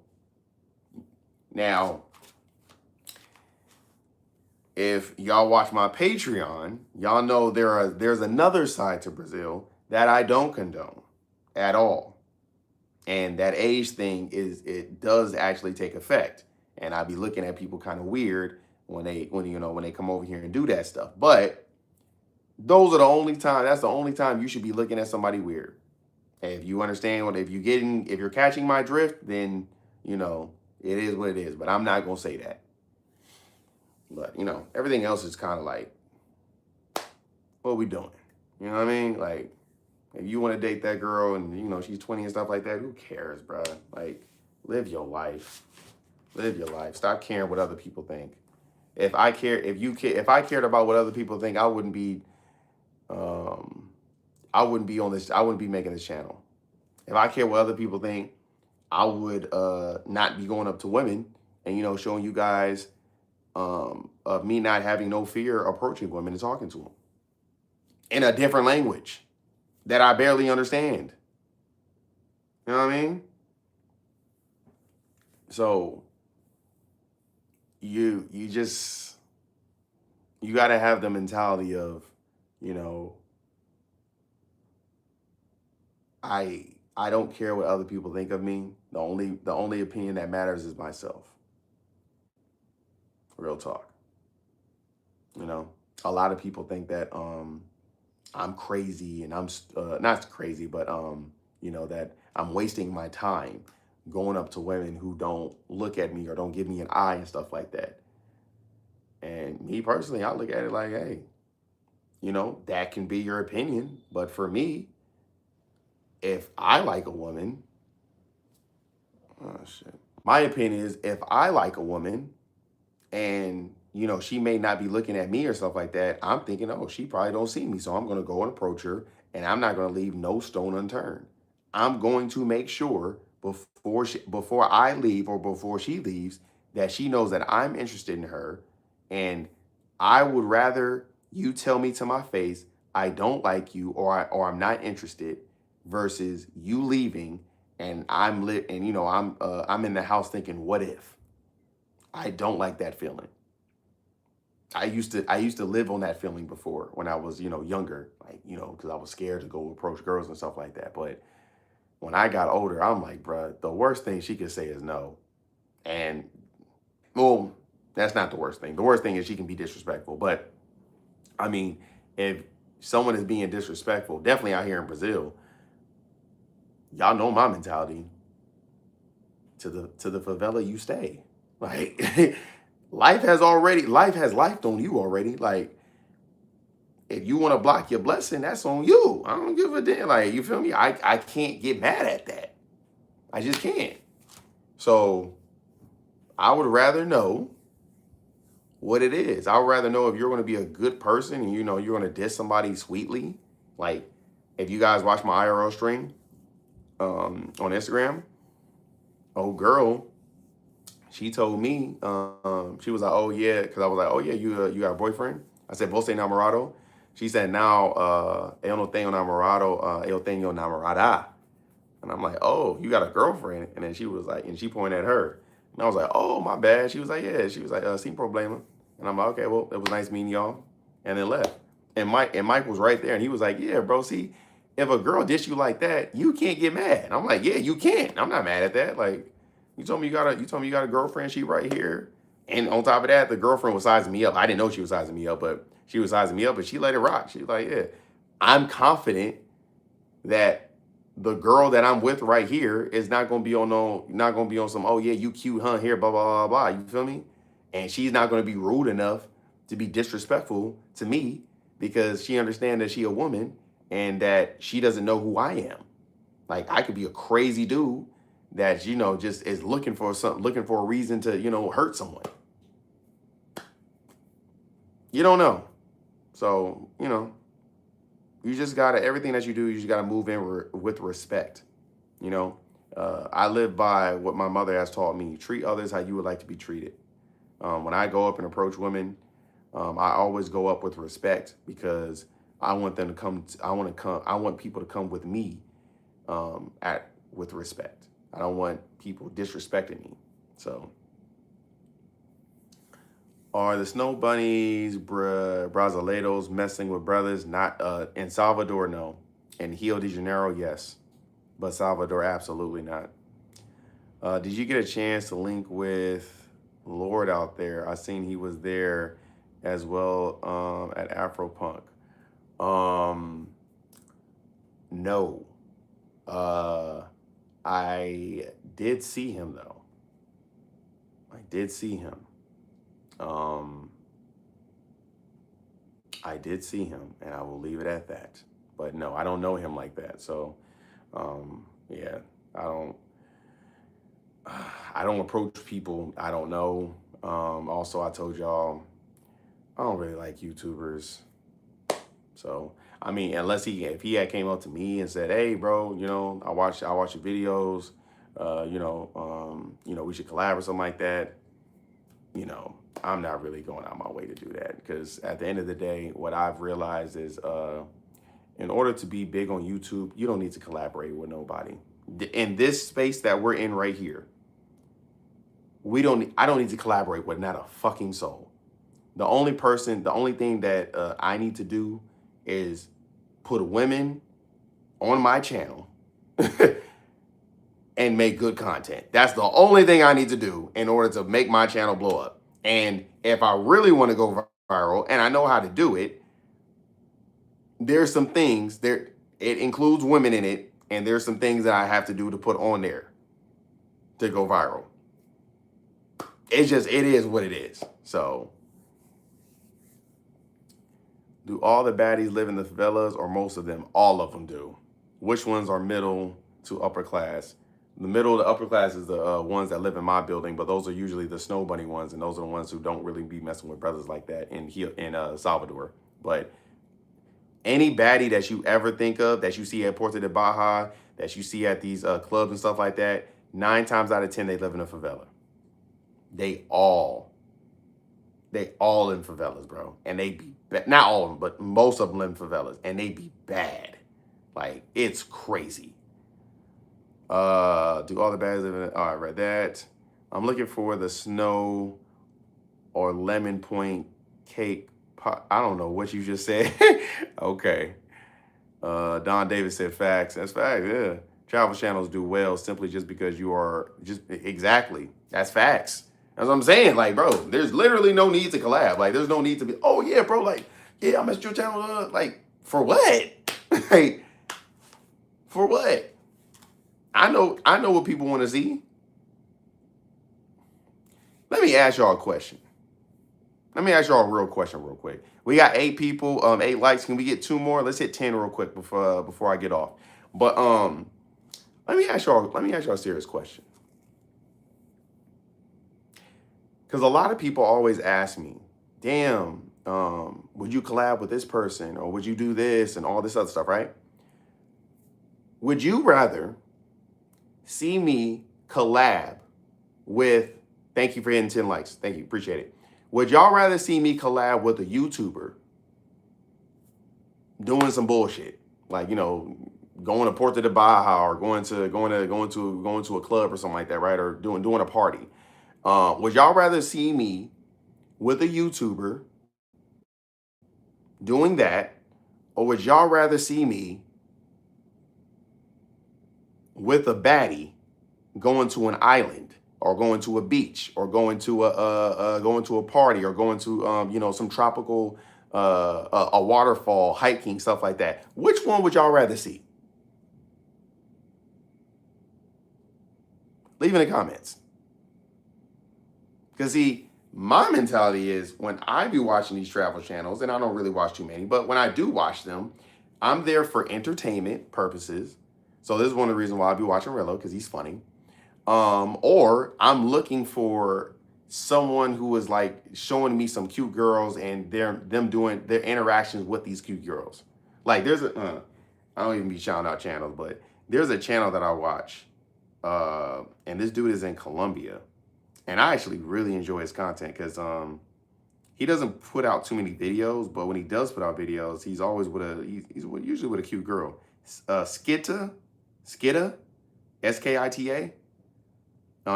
Now, if y'all watch my Patreon, y'all know there's another side to Brazil that I don't condone at all. And that age thing it does actually take effect. And I be looking at people kind of weird when they come over here and do that stuff. But that's the only time you should be looking at somebody weird. And if you understand if you're catching my drift, then it is what it is. But I'm not gonna say that. But everything else is kind of like, what are we doing? You know what I mean? Like, if you want to date that girl and she's 20 and stuff like that, who cares, bro? Like, live your life. Live your life. Stop caring what other people think. If I cared about what other people think, I wouldn't be I wouldn't be on this. I wouldn't be making this channel. If I care what other people think, I would not be going up to women and showing you guys of me not having no fear approaching women and talking to them in a different language that I barely understand. You know what I mean? So you just you got to have the mentality of, you know, I don't care what other people think of me. The only opinion that matters is myself. Real talk. You know, a lot of people think that I'm crazy and I'm not crazy, but that I'm wasting my time going up to women who don't look at me or don't give me an eye and stuff like that. And me personally, I look at it like, hey, that can be your opinion, but for me, if I like a woman, oh shit. My opinion is if I like a woman and she may not be looking at me or stuff like that, I'm thinking, oh, she probably don't see me, so I'm going to go and approach her, and I'm not going to leave no stone unturned. I'm going to make sure before I leave or before she leaves that she knows that I'm interested in her, and I would rather you tell me to my face I don't like you or I'm not interested versus you leaving and I'm lit and I'm in the house thinking what if. I don't like that feeling. I used to live on that feeling before when I was, younger, like, because I was scared to go approach girls and stuff like that. But when I got older, I'm like, bruh, the worst thing she could say is no. And well, that's not the worst thing. The worst thing is she can be disrespectful. But I mean, if someone is being disrespectful, definitely out here in Brazil, y'all know my mentality. To the favela you stay. Like life has life on you already. Like if you want to block your blessing, that's on you. I don't give a damn. Like, you feel me? I can't get mad at that. I just can't. So I would rather know what it is. I would rather know if you're going to be a good person and you're going to diss somebody sweetly. Like if you guys watch my IRL stream on Instagram, oh girl, she told me, she was like, oh yeah, because I was like, oh yeah, you got a boyfriend? I said, você namorado? She said, now, eu não tenho namorado, eu tenho namorada. And I'm like, oh, you got a girlfriend? And then she was like, and she pointed at her. And I was like, oh, my bad. She was like, yeah. She was like, sin problema. And I'm like, okay, well, it was nice meeting y'all. And then left. And Mike was right there. And he was like, yeah, bro, see, if a girl dish you like that, you can't get mad. And I'm like, yeah, you can't. I'm not mad at that. Like, you told me you got a girlfriend. She right here. And on top of that, the girlfriend was sizing me up. I didn't know she was sizing me up, but she was sizing me up. But she let it rock. She was like, yeah, I'm confident that the girl that I'm with right here is not gonna be on some, oh yeah, you cute, huh? Here, blah blah blah blah. You feel me? And she's not gonna be rude enough to be disrespectful to me because she understands that she a woman and that she doesn't know who I am. Like I could be a crazy dude that just is looking for something, looking for a reason to hurt someone. You don't know, so you just gotta everything that you do. You just gotta move in with respect. I live by what my mother has taught me: treat others how you would like to be treated. When I go up and approach women, I always go up with respect because I want them to come. I want to come. I want people to come with me with respect. I don't want people disrespecting me. So, are the snow bunnies, brasileiros messing with brothers? Not in Salvador, no. In Rio de Janeiro, yes. But Salvador, absolutely not. Did you get a chance to link with Lord out there? I seen he was there as well at Afropunk. No. I did see him though. I did see him. I did see him, and I will leave it at that. But no, I don't know him like that. So, yeah, I don't. I don't approach people I don't know. Also, I told y'all I don't really like YouTubers. So I mean, unless if he had came up to me and said, "Hey, bro, you know, I watch your videos, we should collab or something like that," you know, I'm not really going out my way to do that because at the end of the day, what I've realized is, in order to be big on YouTube, you don't need to collaborate with nobody. In this space that we're in right here, I don't need to collaborate with not a fucking soul. The only thing that I need to do is put women on my channel and make good content. That's the only thing I need to do in order to make my channel blow up. And if I really want to go viral and I know how to do it, there's some things there. It includes women in it, and there's some things that I have to do to put on there to go viral. It is what it is. So, do all the baddies live in the favelas or most of them? All of them do. Which ones are middle to upper class? The middle to upper class is the ones that live in my building, but those are usually the snow bunny ones, and those are the ones who don't really be messing with brothers like that in Salvador. But any baddie that you ever think of, that you see at Puerto de Baja, that you see at these clubs and stuff like that, 9 times out of 10, they live in a favela. They all in favelas, bro. And they be, not all of them, but most of them live in favelas. And they be bad. Like, it's crazy. Do all the baddies live in it? Oh, I read that. I'm looking for the snow or lemon point cake. I don't know what you just said. Okay. Don Davis said facts. That's facts, yeah. Travel channels do well simply just because you are exactly. That's facts. That's what I'm saying. Like, bro, there's literally no need to collab. Like, there's no need to be, oh yeah, bro, like, yeah, I messed your channel up. Like, for what? Like, for what? I know what people want to see. Let me ask y'all a question. Let me ask y'all a real question real quick. We got 8 people, 8 likes. Can we get 2 more? Let's hit 10 real quick before I get off. But let me ask y'all a serious question. Because a lot of people always ask me, damn, would you collab with this person? Or would you do this and all this other stuff, right? Would you rather see me collab with, thank you for hitting 10 likes. Thank you, appreciate it. Would y'all rather see me collab with a YouTuber doing some bullshit? Like, you know, going to Puerto de Baja or going to a club or something like that, right? Or doing a party. Would y'all rather see me with a YouTuber doing that, or would y'all rather see me with a baddie going to an island or going to a beach or going to a party or going to some tropical a waterfall, hiking, stuff like that? Which one would y'all rather see? Leave in the comments. Because see, my mentality is when I be watching these travel channels, and I don't really watch too many, but when I do watch them, I'm there for entertainment purposes. So this is one of the reasons why I be watching Rillo, because he's funny. Or I'm looking for someone who is like showing me some cute girls and them doing their interactions with these cute girls. Like there's I don't even be shouting out channels, but there's a channel that I watch, and this dude is in Colombia. And I actually really enjoy his content because he doesn't put out too many videos, but when he does put out videos, he's always usually with a cute girl. Skita, Skita, S-K-I-T-A.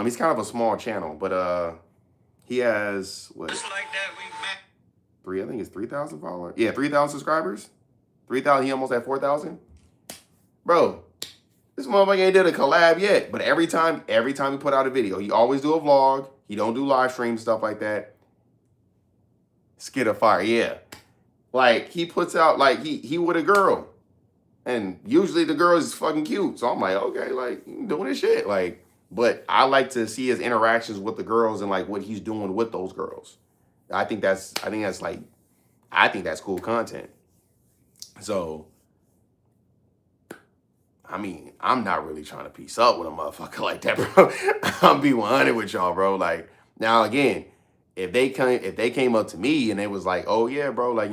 He's kind of a small channel, but he has what? Just like that, I think it's 3,000 followers. Yeah, 3,000 subscribers. 3,000. He almost had 4,000. Bro, this motherfucker ain't did a collab yet, but every time he put out a video, he always do a vlog. He don't do live streams, stuff like that. Skid of fire, yeah. Like he puts out like he with a girl, and usually the girl is fucking cute. So I'm like, okay, like doing this shit, like. But I like to see his interactions with the girls and like what he's doing with those girls. I think that's cool content. So. I mean, I'm not really trying to piece up with a motherfucker like that, bro. I'm be 100 with y'all, bro. Like, now again, if they came up to me and they was like, oh yeah, bro, like,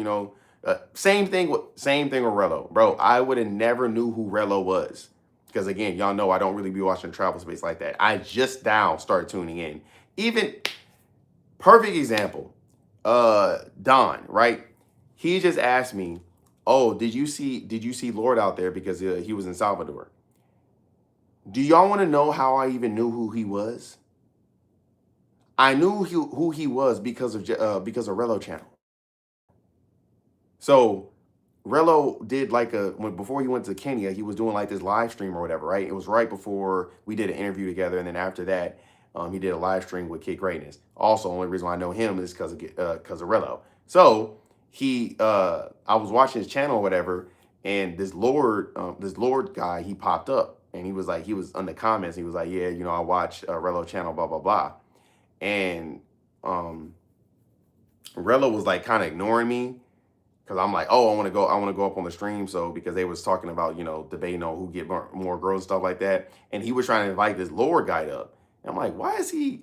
Same thing with Rello, bro. I would have never knew who Rello was because again, y'all know I don't really be watching travel space like that. I just now started tuning in. Even perfect example, Don, right? He just asked me, "Oh, did you see Lord out there because he was in Salvador?" Do y'all want to know how I even knew who he was? I knew who he was because of Rello channel. So Rello did like before he went to Kenya, he was doing like this live stream or whatever, right? It was right before we did an interview together, and then after that, he did a live stream with Kid Greatness. Also, only reason why I know him is because of Rello. So I was watching his channel or whatever, and this Lord guy, he popped up, and he was on the comments. He was like, yeah, I watch Rello channel, blah blah blah, and um, Rello was like kind of ignoring me because I'm like, oh, I want to go up on the stream. So because they was talking about, debating on who get more girls and stuff like that. And he was trying to invite this Lord guy up. And I'm like, why is he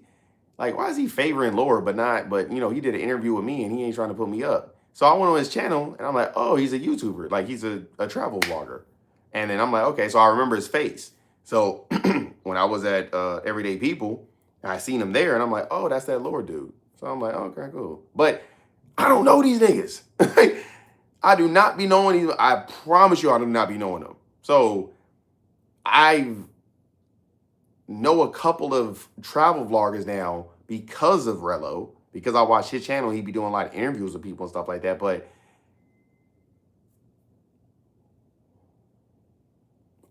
favoring Lord, but he did an interview with me and he ain't trying to put me up. So I went on his channel and I'm like, oh, he's a YouTuber. Like he's a travel vlogger. And then I'm like, okay, so I remember his face. So when I was at Everyday People, I seen him there and I'm like, oh, that's that Lord dude. So I'm like, oh, okay, cool. But I don't know these niggas. I do not be knowing these. I promise you, I do not be knowing them. So I know a couple of travel vloggers now because of Rello, because I watch his channel. He be doing a lot of interviews with people and stuff like that. But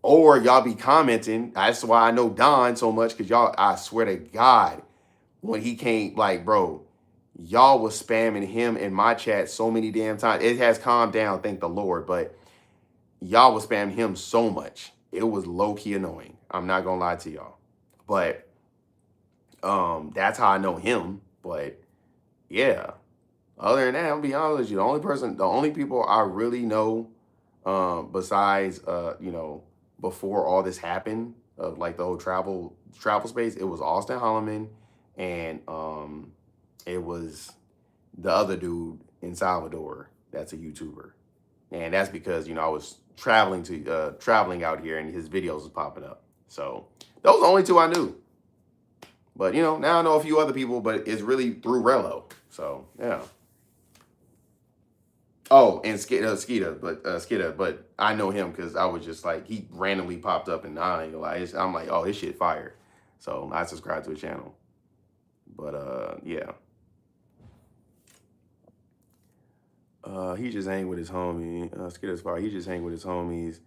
or y'all be commenting. That's why I know Don so much because y'all. I swear to God, when he came, like, bro, y'all was spamming him in my chat so many damn times. It has calmed down, thank the Lord, but y'all was spamming him so much. It was low-key annoying. I'm not gonna lie to y'all. But that's how I know him. But yeah. Other than that, I'll be honest with you. The only people I really know, besides before all this happened, of like the whole travel space, it was Austin Holloman and it was the other dude in Salvador that's a YouTuber. And that's because, I was traveling out here and his videos was popping up. So those are the only two I knew. But now I know a few other people, but it's really through Rello. So yeah. Oh, and Skita, but I know him because I was just like he randomly popped up and I ain't gonna lie, I'm like, oh, his shit fire. So I subscribed to his channel. But yeah. He just hang with his homie. Skitter's fire. He just hang with his homies.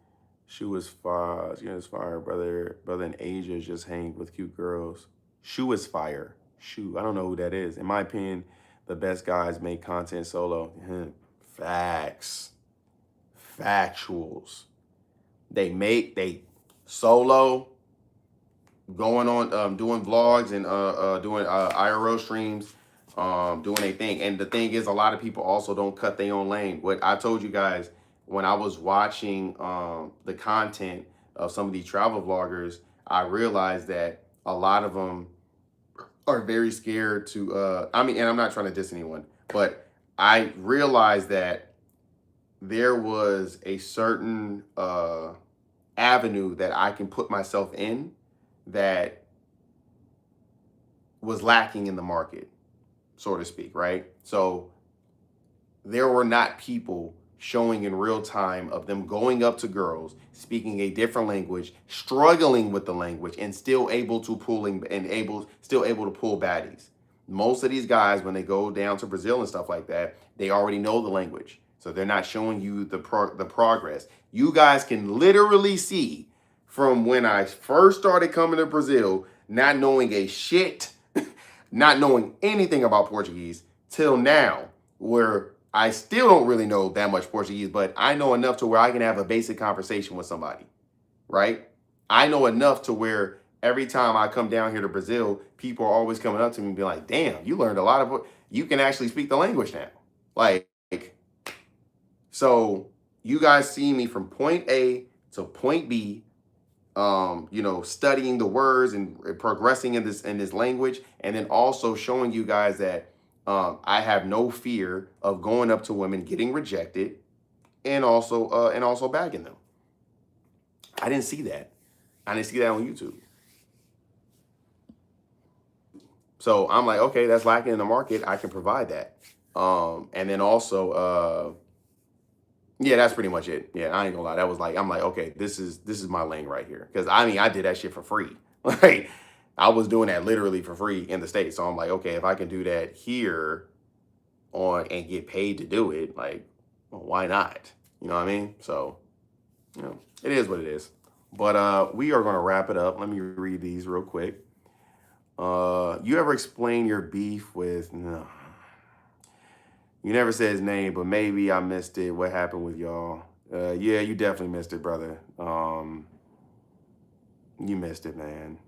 Shoe is fire. Skin is fire. Brother in Asia just hang with cute girls. Shoe is fire. Shoe. I don't know who that is. In my opinion, the best guys make content solo. Facts. Factuals. They solo, going on doing vlogs and doing IRL streams, doing a thing. And the thing is, a lot of people also don't cut their own lane. What I told you guys when I was watching the content of some of these travel vloggers, I realized that a lot of them are very scared to and I'm not trying to diss anyone, but I realized that there was a certain avenue that I can put myself in that was lacking in the market, so to speak, right? So there were not people showing in real time of them going up to girls, speaking a different language, struggling with the language, and still able to pull baddies. Most of these guys, when they go down to Brazil and stuff like that, they already know the language. So they're not showing you the progress. You guys can literally see from when I first started coming to Brazil, not knowing a shit, not knowing anything about Portuguese, till now, where I still don't really know that much Portuguese, but I know enough to where I can have a basic conversation with somebody, right? I know enough to where every time I come down here to Brazil, people are always coming up to me and be like, damn, you learned a lot of, you can actually speak the language now. Like, so you guys see me from point A to point B, studying the words and progressing in this language, and then also showing you guys that I have no fear of going up to women, getting rejected, and also bagging them. I didn't see that. I didn't see that on YouTube. So I'm like, okay, that's lacking in the market. I can provide that. And then also, yeah, that's pretty much it. Yeah, I ain't gonna lie. That was like, I'm like, okay, this is my lane right here. Because I mean, I did that shit for free. Like, I was doing that literally for free in the States. So I'm like, okay, if I can do that here on and get paid to do it, like, well, why not? You know what I mean? So, you know, it is what it is. But we are gonna wrap it up. Let me read these real quick. You ever explain your beef with no? You never said his name, but maybe I missed it. What happened with y'all? Yeah, you definitely missed it, brother. You missed it, man.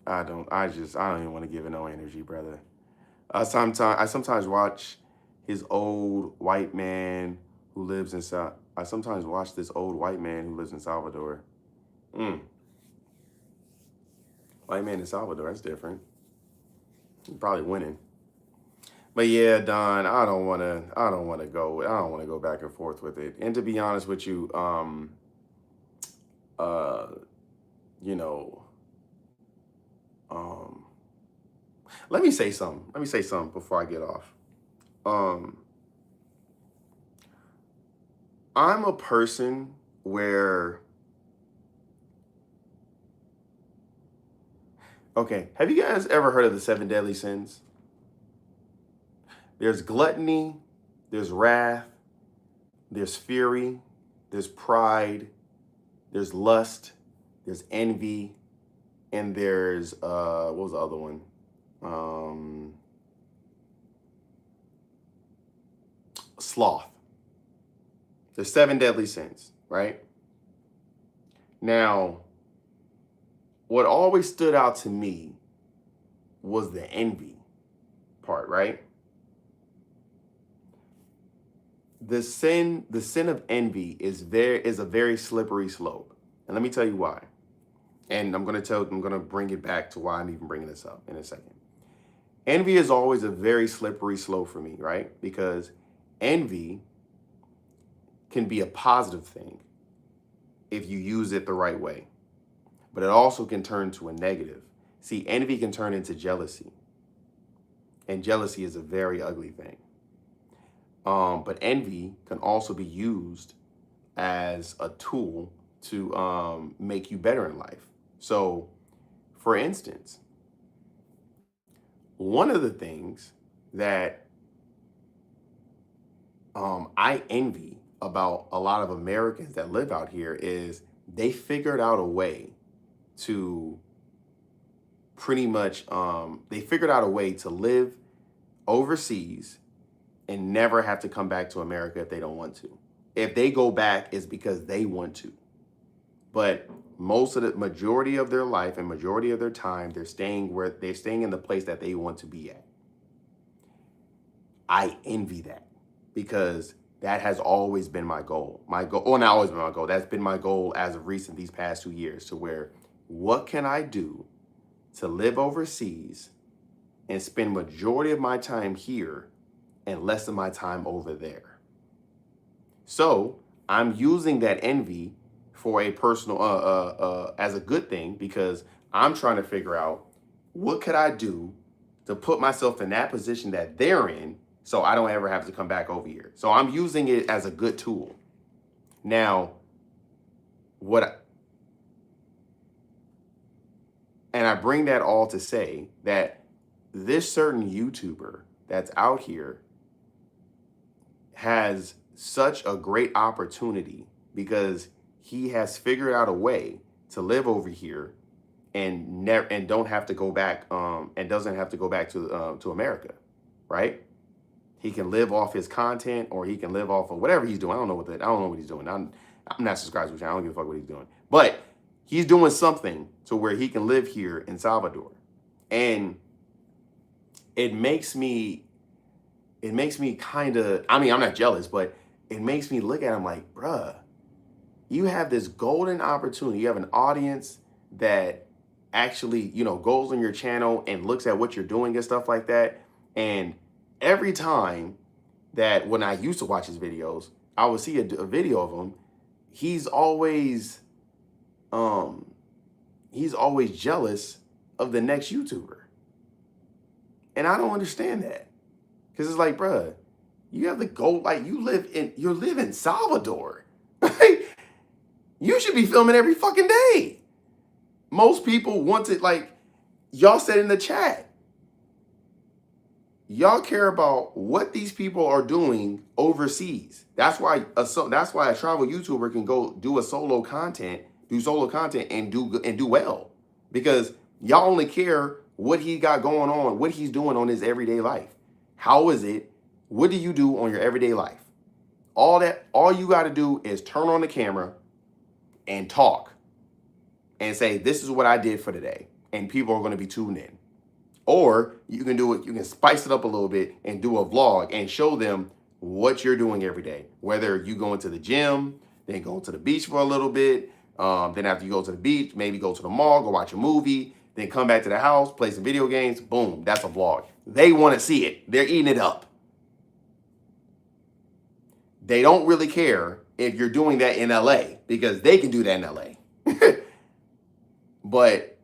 I don't even want to give it no energy, brother. I sometimes watch his old white man who lives in South. I sometimes watch this old white man who lives in Salvador. Mm, white man in Salvador, that's different. He's probably winning. But yeah, Don, I don't wanna go back and forth with it. And to be honest with you, uh, you know, um, let me say something. Let me say something before I get off. Um, I'm a person where, okay, have you guys ever heard of the seven deadly sins? There's gluttony, there's wrath, there's fury, there's pride, there's lust, there's envy, and there's what was the other one? Um, Sloth. There's seven deadly sins, right? Now, what always stood out to me was the envy part, right? The sin of envy is a very slippery slope. And let me tell you why. And I'm gonna bring it back to why I'm even bringing this up in a second. Envy is always a very slippery slope for me, right? Because envy can be a positive thing if you use it the right way, but it also can turn to a negative. See, envy can turn into jealousy, and jealousy is a very ugly thing. But envy can also be used as a tool to make you better in life. So, for instance, one of the things that I envy about a lot of Americans that live out here is they figured out a way to pretty much they figured out a way to live overseas and never have to come back to America if they don't want to. If they go back, it's because they want to. But most of the majority of their life and majority of their time, they're staying in the place that they want to be at. I envy that because that has always been my goal. My goal, well, not always been my goal. That's been my goal as of recent these past 2 years to where what can I do to live overseas and spend majority of my time here and less of my time over there. So I'm using that envy for a personal, as a good thing because I'm trying to figure out what could I do to put myself in that position that they're in so I don't ever have to come back over here. So I'm using it as a good tool. Now, and I bring that all to say that this certain YouTuber that's out here has such a great opportunity because he has figured out a way to live over here and never and don't have to go back and doesn't have to go back to America, right? He can live off his content or he can live off of whatever he's doing. I don't know what he's doing. I'm not subscribed to his channel. I don't give a fuck what he's doing. But he's doing something to where he can live here in Salvador. And it makes me kind of, I mean, I'm not jealous, but it makes me look at him like, bruh, you have this golden opportunity. You have an audience that actually, goes on your channel and looks at what you're doing and stuff like that. And every time that when I used to watch his videos, I would see a video of him. He's always um he's always jealous of the next YouTuber. And I don't understand that. Because it's like, bruh, you have the goal, like you live in Salvador. You should be filming every fucking day. Most people want to, like, y'all said in the chat, y'all care about what these people are doing overseas. That's why a travel YouTuber can go do solo content and do well. Because y'all only care what he got going on, what he's doing on his everyday life. How is it? What do you do on your everyday life? All you got to do is turn on the camera and talk and say, this is what I did for today. And people are going to be tuned in. Or you can do it, you can spice it up a little bit and do a vlog and show them what you're doing every day. Whether you go into the gym, then go to the beach for a little bit. Then after you go to the beach, maybe go to the mall, go watch a movie, then come back to the house, play some video games. Boom, that's a vlog. They want to see it. They're eating it up. They don't really care if you're doing that in LA because they can do that in LA. But,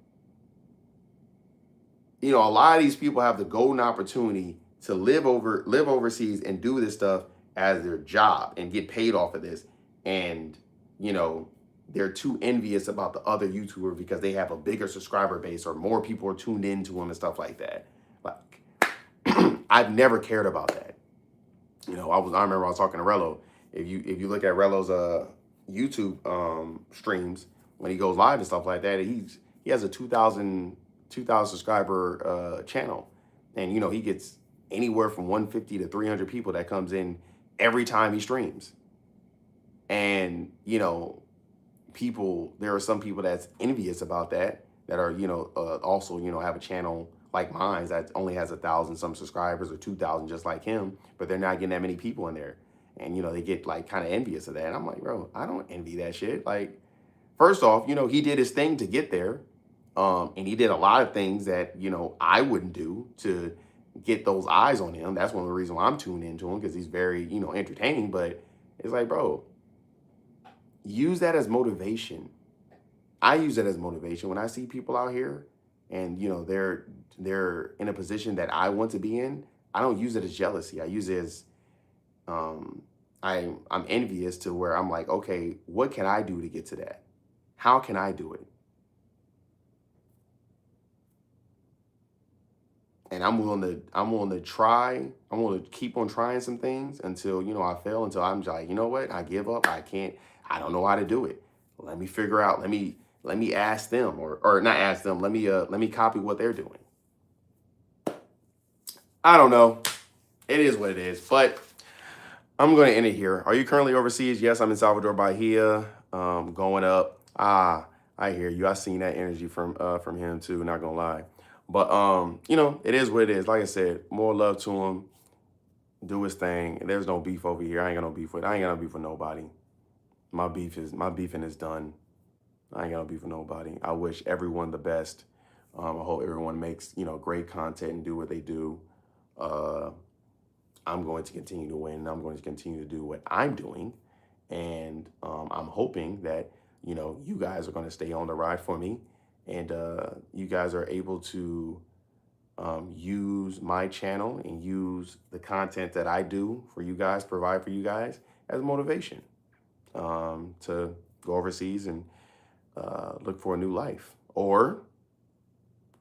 you know, a lot of these people have the golden opportunity to live overseas and do this stuff as their job and get paid off of this. And, you know, they're too envious about the other YouTuber because they have a bigger subscriber base or more people are tuned into them and stuff like that. Like, I've never cared about that. You know, I remember I was talking to Rello. If you look at Rello's YouTube streams when he goes live and stuff like that, he has a 2,000 subscriber channel, and you know he gets anywhere from 150 to 300 people that comes in every time he streams. And you know, there are some people that's envious about that are, you know, also, you know, have a channel like mine that only has 1,000 some subscribers or 2,000 just like him, but they're not getting that many people in there. And, you know, they get like kind of envious of that. And I'm like, bro, I don't envy that shit. Like, first off, you know, he did his thing to get there. And he did a lot of things that, you know, I wouldn't do to get those eyes on him. That's one of the reasons why I'm tuned into him, because he's very, you know, entertaining. But it's like, bro, use that as motivation. I use it as motivation when I see people out here and, you know, they're in a position that I want to be in. I don't use it as jealousy. I use it as I'm envious to where I'm like, okay, what can I do to get to that? How can I do it? And I'm willing to try. I'm willing to keep on trying some things until, you know, I fail, until I'm just like, you know what? I give up. I don't know how to do it. Let me figure out. Let me ask them or not ask them. Let me copy what they're doing. I don't know. It is what it is. But I'm going to end it here. Are you currently overseas? Yes, I'm in Salvador Bahia. Going up. I hear you. I seen that energy from him too, not gonna lie. But you know, it is what it is. Like I said, more love to him. Do his thing. There's no beef over here. I ain't got no beef with nobody. My beefing is done. I ain't got no beef with nobody. I wish everyone the best. I hope everyone makes, you know, great content and do what they do. I'm going to continue to win. I'm going to continue to do what I'm doing. And I'm hoping that, you know, you guys are going to stay on the ride for me. And you guys are able to use my channel and use the content that I do for you guys, provide for you guys as motivation to go overseas and look for a new life. Or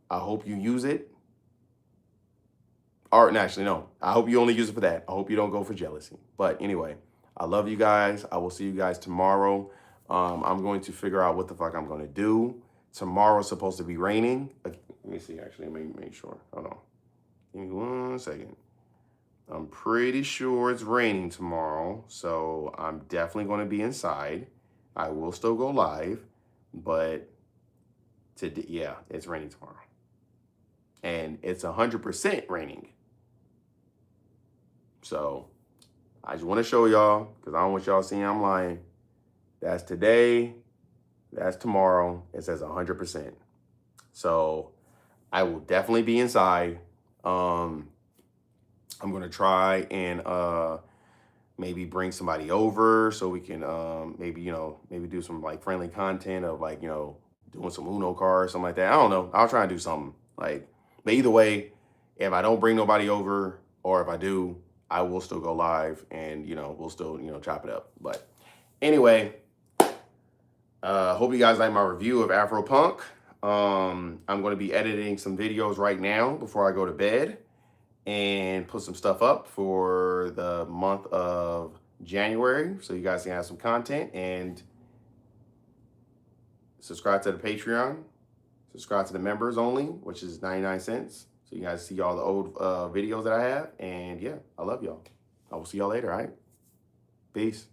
I hope you use it. Or actually, no, I hope you only use it for that. I hope you don't go for jealousy. But anyway, I love you guys. I will see you guys tomorrow. I'm going to figure out what the fuck I'm going to do. Tomorrow's supposed to be raining. Let me see, actually, let me make sure. Hold on. Give me 1 second. I'm pretty sure it's raining tomorrow, so I'm definitely going to be inside. I will still go live, but today, yeah, it's raining tomorrow. And it's 100% raining. So I just want to show y'all, because I don't want y'all seeing I'm lying. That's today. That's tomorrow. It says 100%. So I will definitely be inside. I'm gonna try and maybe bring somebody over so we can maybe maybe do some like friendly content of like doing some Uno cards, something like that. I don't know. I'll try and do something like. But either way, if I don't bring nobody over, or if I do, I will still go live and we'll still chop it up. But anyway, hope you guys like my review of Afropunk. I'm going to be editing some videos right now before I go to bed and put some stuff up for the month of January so you guys can have some content, and subscribe to the Patreon, subscribe to the members only, which is 99 cents, so you guys see all the old videos that I have. And yeah, I love y'all. I will see y'all later. All right, peace.